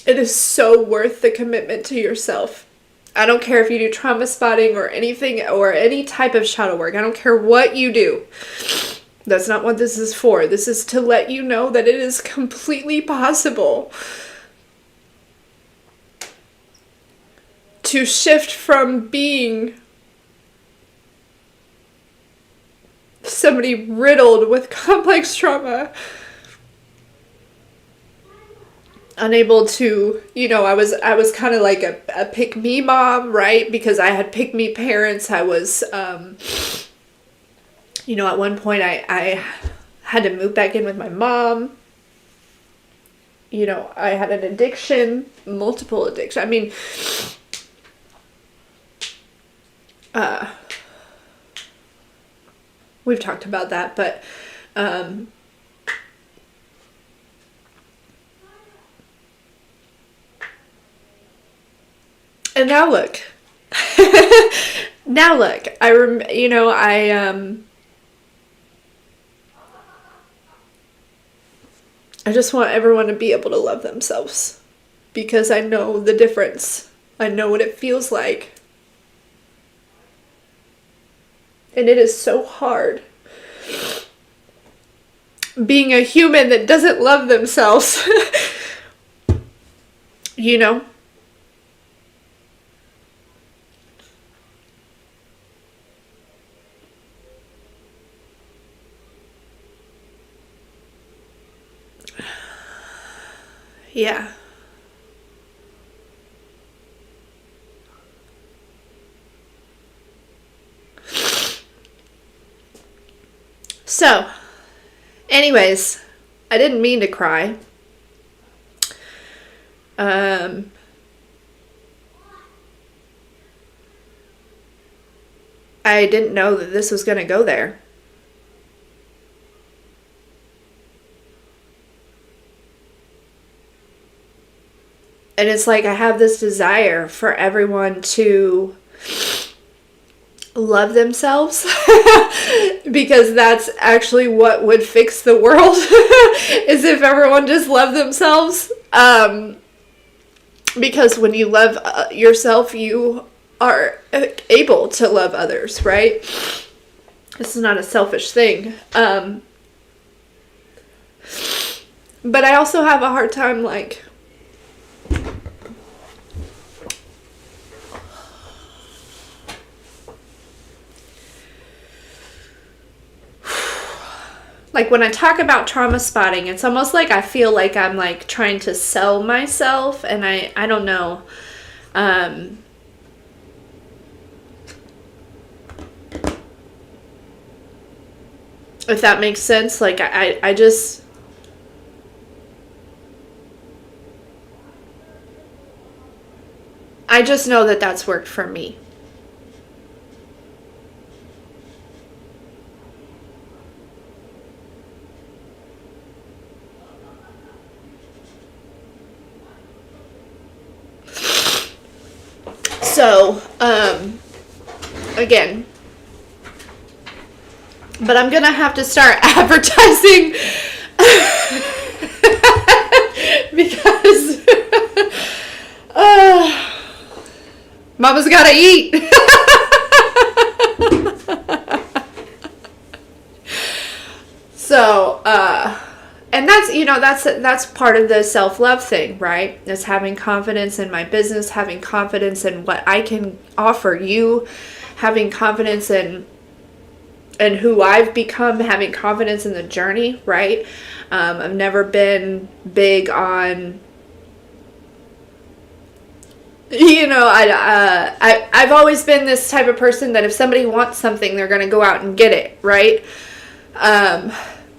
It is so worth the commitment to yourself. I don't care if you do trauma spotting or anything or any type of shadow work. I don't care what you do. That's not what this is for. This is to let you know that it is completely possible to shift from being somebody riddled with complex trauma, unable to, you know, I was kind of like a pick-me mom, right? Because I had pick-me parents. I was, you know, at one point I had to move back in with my mom. You know, I had an addiction, multiple addiction. I mean, we've talked about that, but, and now look, you know, I just want everyone to be able to love themselves because I know the difference. I know what it feels like. And it is so hard being a human that doesn't love themselves, you know? Yeah. So, anyways, I didn't mean to cry. I didn't know that this was going to go there. And it's like I have this desire for everyone to love themselves because that's actually what would fix the world is if everyone just loved themselves. Because when you love yourself, you are able to love others, right? This is not a selfish thing. But I also have a hard time, like, when I talk about trauma spotting, it's almost like I feel like I'm like trying to sell myself, and I don't know. If that makes sense. Like I just know that that's worked for me. So, again, but I'm gonna have to start advertising because Mama's gotta eat. So, and that's, you know, that's part of the self-love thing, right? Is having confidence in my business, having confidence in what I can offer you, having confidence in who I've become, having confidence in the journey, right? I've never been big on, you know, I've always been this type of person that if somebody wants something, they're going to go out and get it, right?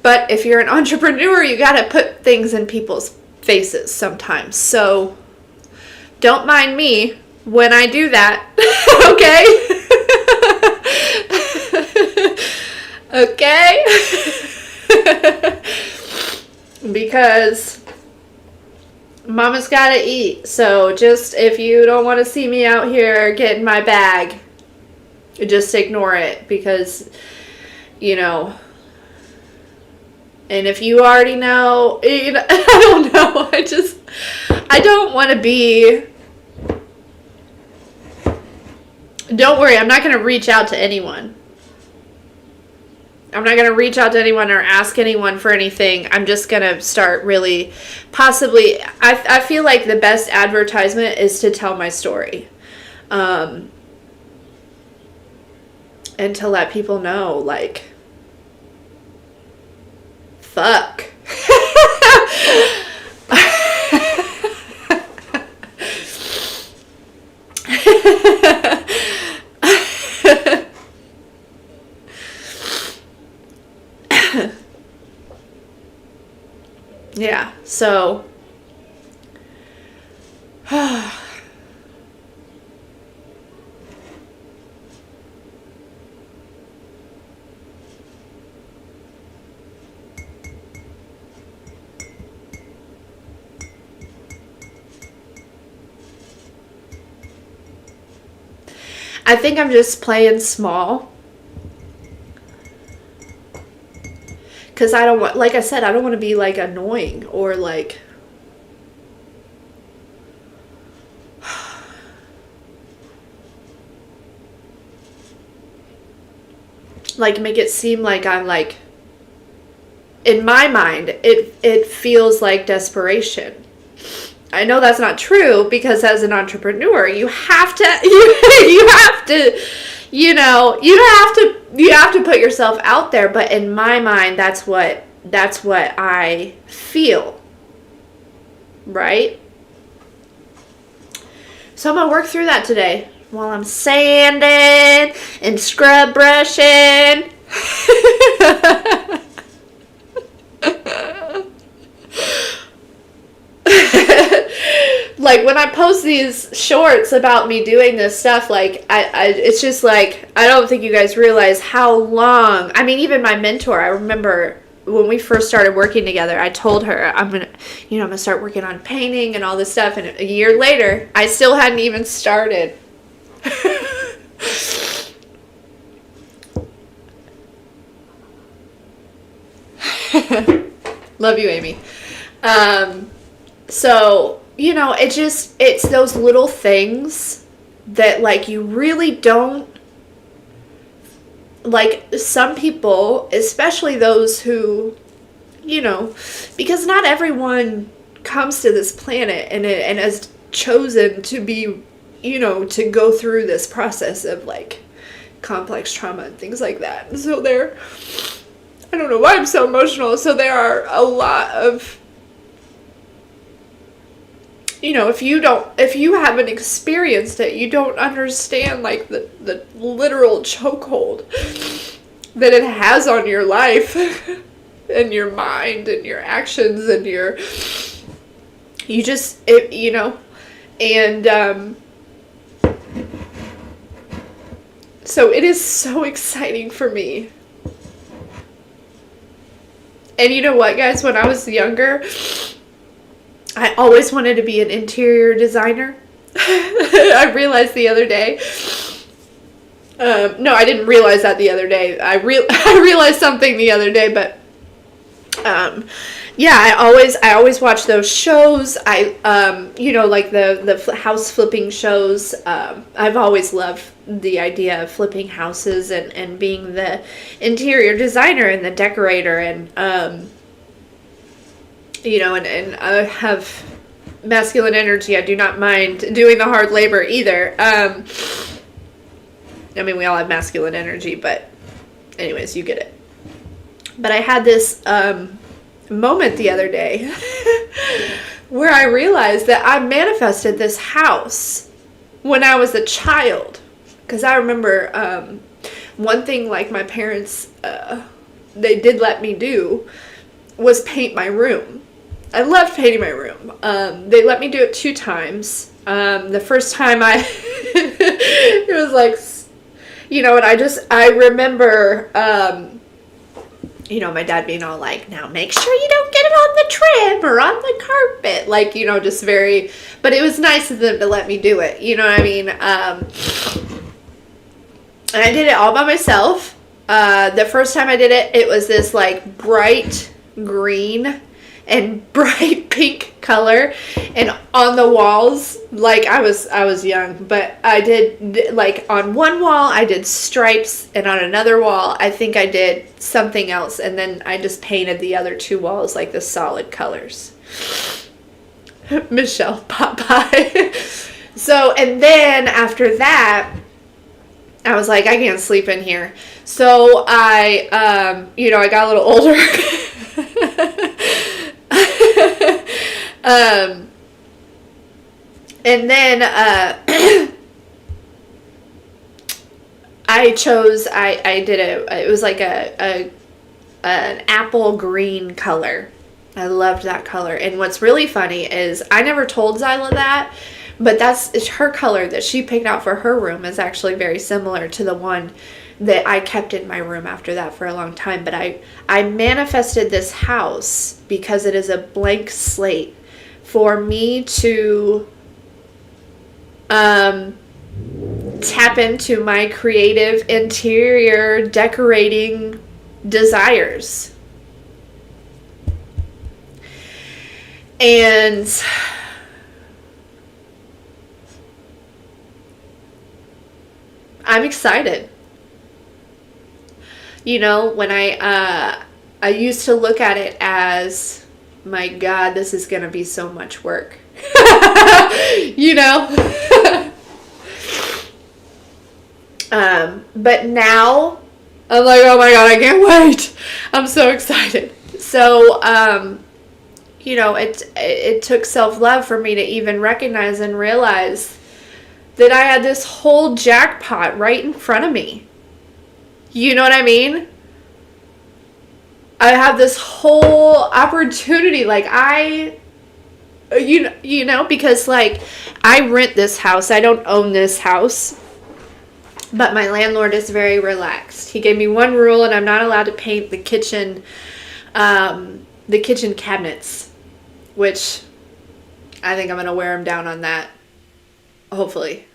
But if you're an entrepreneur, you got to put things in people's faces sometimes. So don't mind me when I do that, okay? Okay? Because mama's gotta eat. So just, if you don't want to see me out here getting my bag, just ignore it, because, you know, and if you already know, I don't know, I don't want to be, don't worry, I'm not going to reach out to anyone. I'm not going to reach out to anyone or ask anyone for anything. I'm just going to start really, possibly, I feel like the best advertisement is to tell my story. And to let people know, like, fuck. Yeah, so I think I'm just playing small. Because I don't want, like I said, I don't want to be, like, annoying or, like, make it seem like I'm, like, in my mind, it feels like desperation. I know that's not true, because as an entrepreneur, you have to, you have to, you know, you have to put yourself out there. But in my mind, that's what I feel, right? So I'm gonna work through that today while I'm sanding and scrub brushing. Like, when I post these shorts about me doing this stuff, like, it's just like, I don't think you guys realize how long, I mean, even my mentor, I remember when we first started working together, I told her, I'm gonna start working on painting and all this stuff, and a year later, I still hadn't even started. Love you, Amy. So, you know, it's those little things that, like, you really don't, like, some people, especially those who, you know, because not everyone comes to this planet and has chosen to be, you know, to go through this process of, like, complex trauma and things like that. And so I don't know why I'm so emotional. So there are a lot of, you know, if you haven't experienced it, you don't understand, like, the literal chokehold that it has on your life and your mind and your actions and you know, and, so it is so exciting for me. And you know what, guys, when I was younger, I always wanted to be an interior designer. I realized the other day. No, I didn't realize that the other day. I realized something the other day, but yeah, I always watch those shows. You know, like the house flipping shows. I've always loved the idea of flipping houses and being the interior designer and the decorator, and you know, and I have masculine energy. I do not mind doing the hard labor either. I mean, we all have masculine energy, but anyways, you get it. But I had this moment the other day where I realized that I manifested this house when I was a child. Because I remember one thing, like, my parents, they did let me do was paint my room. I loved painting my room. They let me do it 2 times. The first time it was like, you know, and I remember you know, my dad being all like, now make sure you don't get it on the trim or on the carpet. Like, you know, just very, but it was nice of them to let me do it. You know what I mean? And I did it all by myself. The first time I did it, it was this like bright green and bright pink color, and on the walls, like I was young, but I did, like on one wall I did stripes, and on another wall I think I did something else, and then I just painted the other two walls like the solid colors. Michelle pop by. So, and then after that I was like, I can't sleep in here. So I you know, I got a little older. And then I did it was like an apple green color. I loved that color. And what's really funny is I never told Zyla that, but it's her color that she picked out for her room is actually very similar to the one that I kept in my room after that for a long time. But I manifested this house because it is a blank slate for me to tap into my creative interior decorating desires. And I'm excited. You know, when I used to look at it as, my God, this is going to be so much work. You know? But now I'm like, oh my God, I can't wait. I'm so excited. So, you know, it took self-love for me to even recognize and realize that I had this whole jackpot right in front of me. You know what I mean? I have this whole opportunity, like you know, because like I rent this house. I don't own this house. But my landlord is very relaxed. He gave me one rule, and I'm not allowed to paint the kitchen cabinets, which I think I'm going to wear him down on that, hopefully.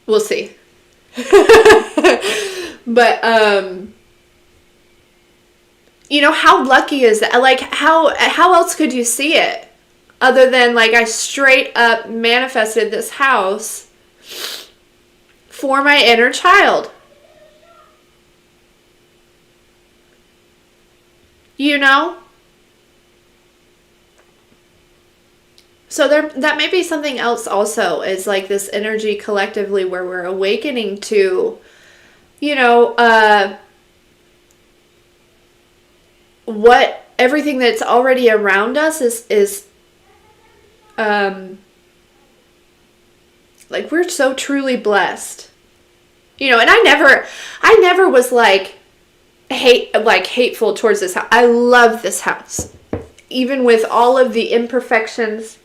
We'll see. But, you know, how lucky is that? Like, how else could you see it? Other than, like, I straight up manifested this house for my inner child. You know? So that may be something else also, is like this energy collectively where we're awakening to, you know, what everything that's already around us is like, we're so truly blessed, you know. And I never was like hateful towards this house. I love this house, even with all of the imperfections.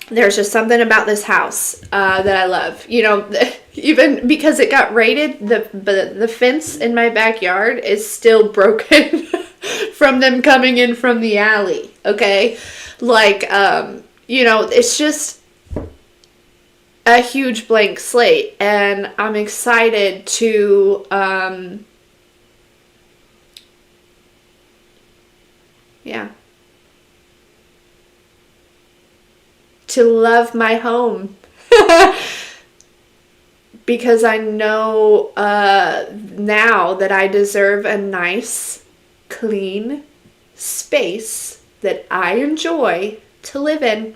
There's just something about this house that I love. You know, even because it got raided, the fence in my backyard is still broken from them coming in from the alley. Okay, like you know, it's just a huge blank slate, and I'm excited to yeah. To love my home. Because I know now that I deserve a nice, clean space that I enjoy to live in.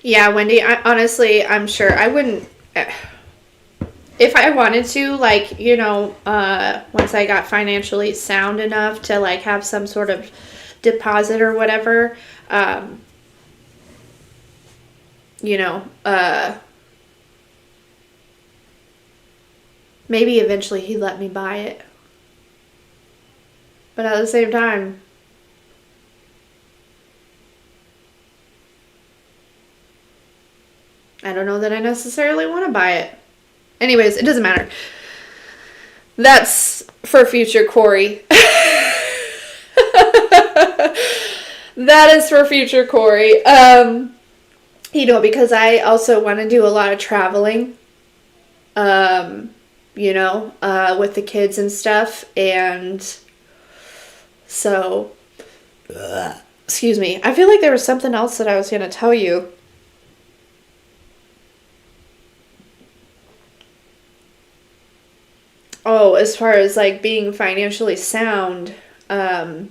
Yeah, Wendy, honestly, I'm sure I wouldn't... if I wanted to, like, you know, once I got financially sound enough to like have some sort of deposit or whatever, you know, maybe eventually he'd let me buy it. But at the same time, I don't know that I necessarily want to buy it. Anyways, it doesn't matter. That's for future Corie. That is for future Corie. You know, because I also want to do a lot of traveling. You know, with the kids and stuff. And so, excuse me. I feel like there was something else that I was going to tell you. Oh, as far as like being financially sound, I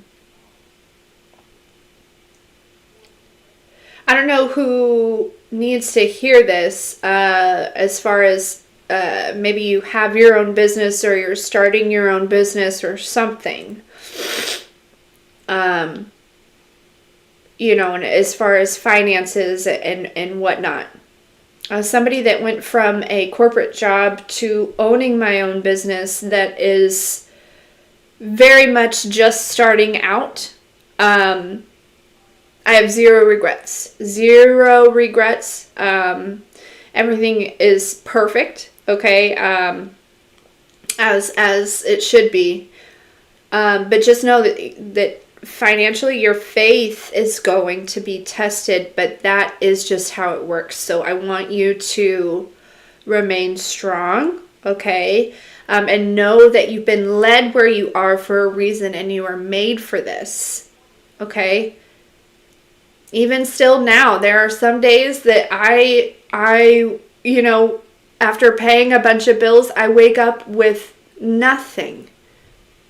don't know who needs to hear this, as far as maybe you have your own business or you're starting your own business or something. You know, and as far as finances and whatnot. Somebody that went from a corporate job to owning my own business that is very much just starting out. I have zero regrets. Zero regrets. Everything is perfect, okay? As it should be. But just know that financially your faith is going to be tested, but that is just how it works. So I want you to remain strong, okay? And know that you've been led where you are for a reason and you are made for this, okay? Even still now, there are some days that I you know, after paying a bunch of bills, I wake up with nothing.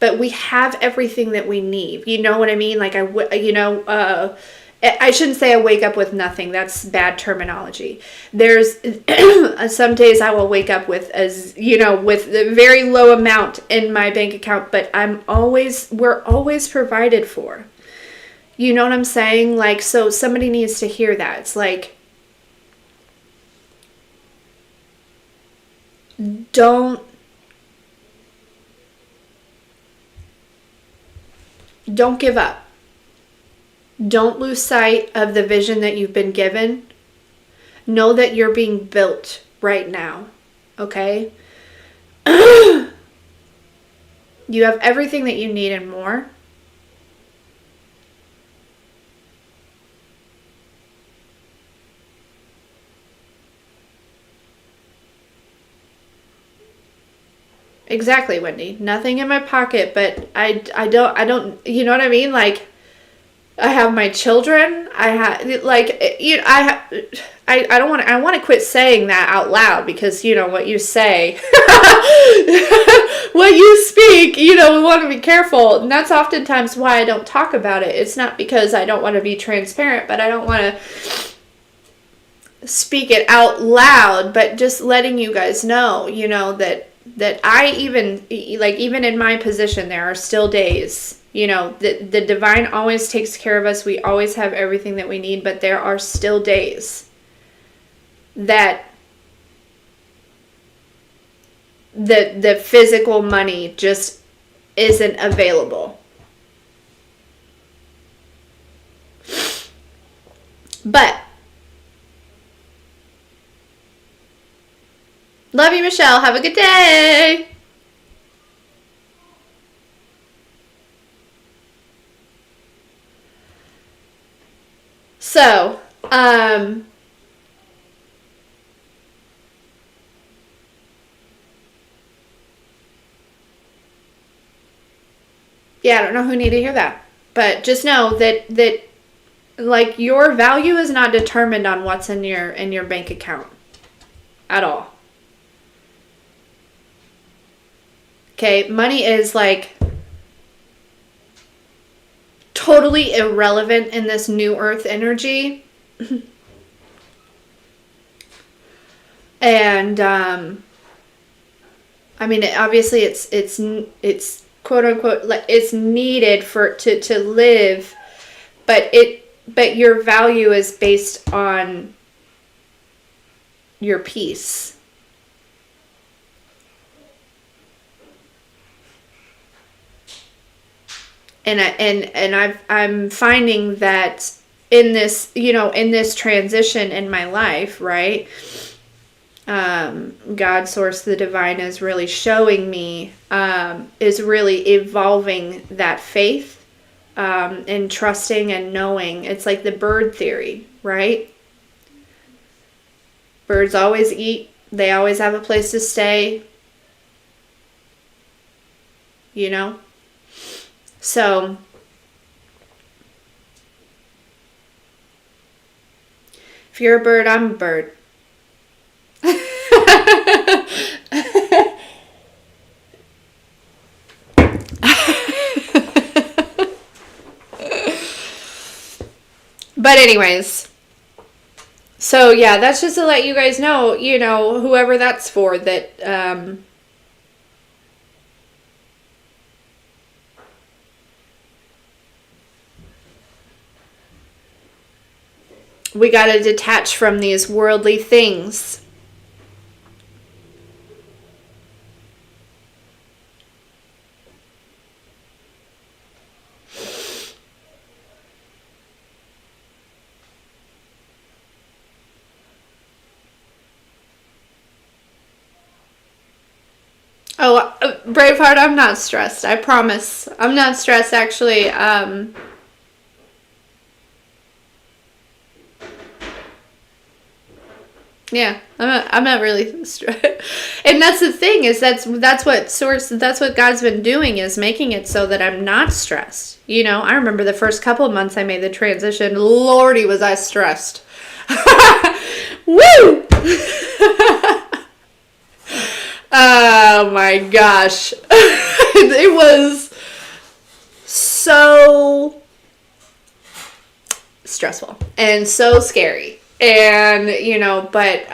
But we have everything that we need. You know what I mean? Like, I shouldn't say I wake up with nothing. That's bad terminology. There's some days I will wake up with, with a very low amount in my bank account, but we're always provided for. You know what I'm saying? Like, so somebody needs to hear that. It's like, don't give up. Don't lose sight of the vision that you've been given. Know that you're being built right now, okay? You have everything that you need and more. Exactly, Wendy. Nothing in my pocket, but I don't, you know what I mean? Like, I have my children. I have, like, you know, I want to quit saying that out loud because, you know, what you say, what you speak, you know, we want to be careful. And that's oftentimes why I don't talk about it. It's not because I don't want to be transparent, but I don't want to speak it out loud, but just letting you guys know, you know, that I even in my position, there are still days, you know, the divine always takes care of us. We always have everything that we need, but there are still days that the physical money just isn't available. But love you, Michelle. Have a good day. So, yeah, I don't know who need to hear that, but just know that like your value is not determined on what's in your bank account at all. Okay, money is like totally irrelevant in this new earth energy. And I mean, obviously it's quote unquote, it's needed to live, but your value is based on your peace. I'm finding that in this, in this transition in my life, right? God, source, the divine is really showing me, is really evolving that faith, and trusting and knowing. It's like the bird theory, right? Birds always eat. They always have a place to stay. So if you're a bird, I'm a bird. But anyways, so yeah, that's just to let you guys know, whoever that's for, that we got to detach from these worldly things. Oh, Braveheart, I'm not stressed. I promise. I'm not stressed, actually. Yeah, I'm not really stressed. And that's the thing, is that's what God's been doing, is making it so that I'm not stressed. I remember the first couple of months I made the transition. Lordy, was I stressed. Woo! Oh my gosh. It was so stressful and so scary. And, but,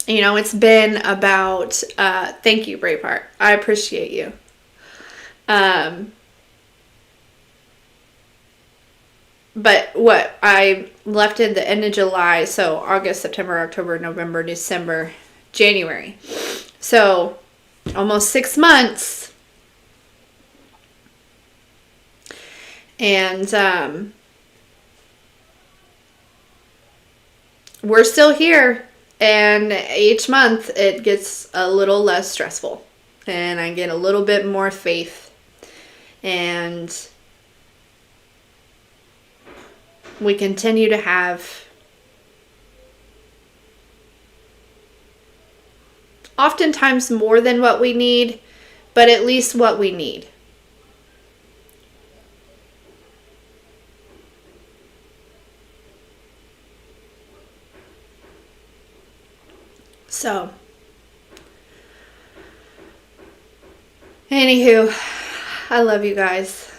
it's been about, thank you, Braveheart. I appreciate you. But what I left at the end of July, so August, September, October, November, December, January. So almost 6 months. And we're still here. And each month it gets a little less stressful. And I get a little bit more faith. And we continue to have oftentimes more than what we need, but at least what we need. So, anywho, I love you guys.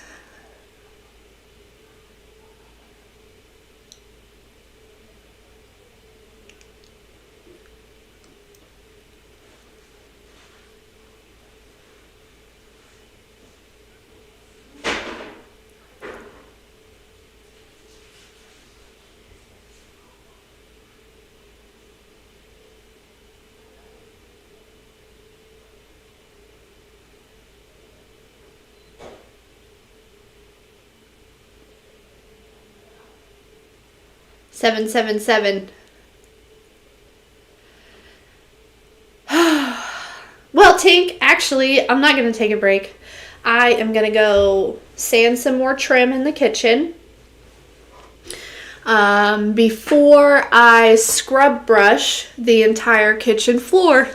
Seven, 7. Well, Tink, actually, I'm not going to take a break. I am going to go sand some more trim in the kitchen before I scrub brush the entire kitchen floor.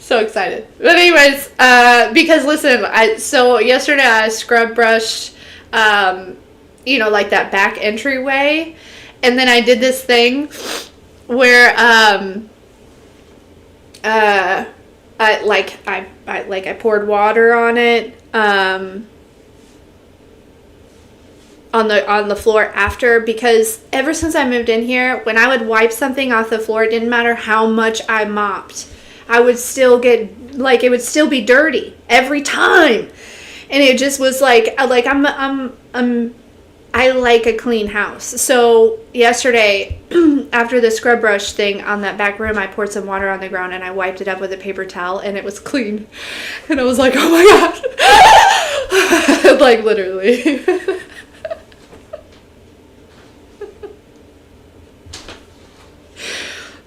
So excited. But anyways, because listen, so yesterday I scrub brushed, like that back entryway, and then I did this thing where I poured water on it, on the floor after, because ever since I moved in here, when I would wipe something off the floor, it didn't matter how much I mopped, I would still get, like, it would still be dirty every time. And it just was like I like a clean house. So yesterday, after the scrub brush thing on that back room, I poured some water on the ground and I wiped it up with a paper towel, and it was clean. And I was like, oh my God. Like, literally.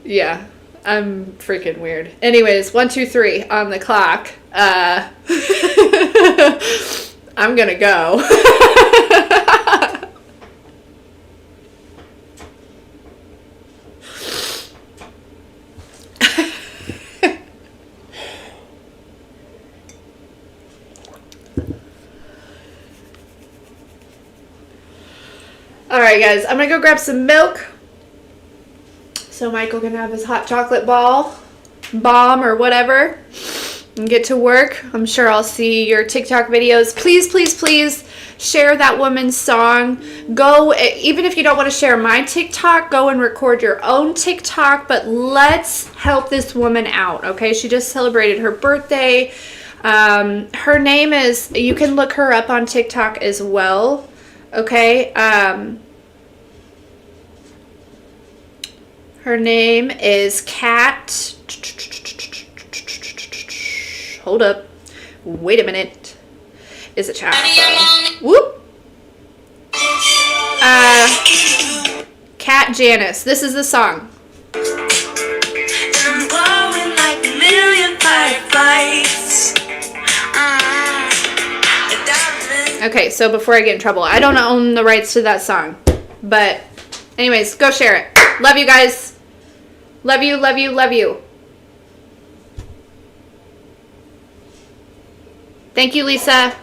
Yeah, I'm freaking weird. Anyways, 1, 2, 3 on the clock. I'm gonna go. Alright guys, I'm gonna go grab some milk so Michael can have his hot chocolate bomb or whatever, and get to work. I'm sure I'll see your TikTok videos. Please, please, please share that woman's song. Go, even if you don't want to share my TikTok, go and record your own TikTok, but let's help this woman out, okay? She just celebrated her birthday. Her name is, you can look her up on TikTok as well, okay? Her name is Kat. Hold up. Wait a minute. Is it chat? Whoop. Kat Janice. This is the song. Okay, so before I get in trouble, I don't own the rights to that song. But anyways, go share it. Love you guys. Love you, love you, love you. Thank you, Lisa.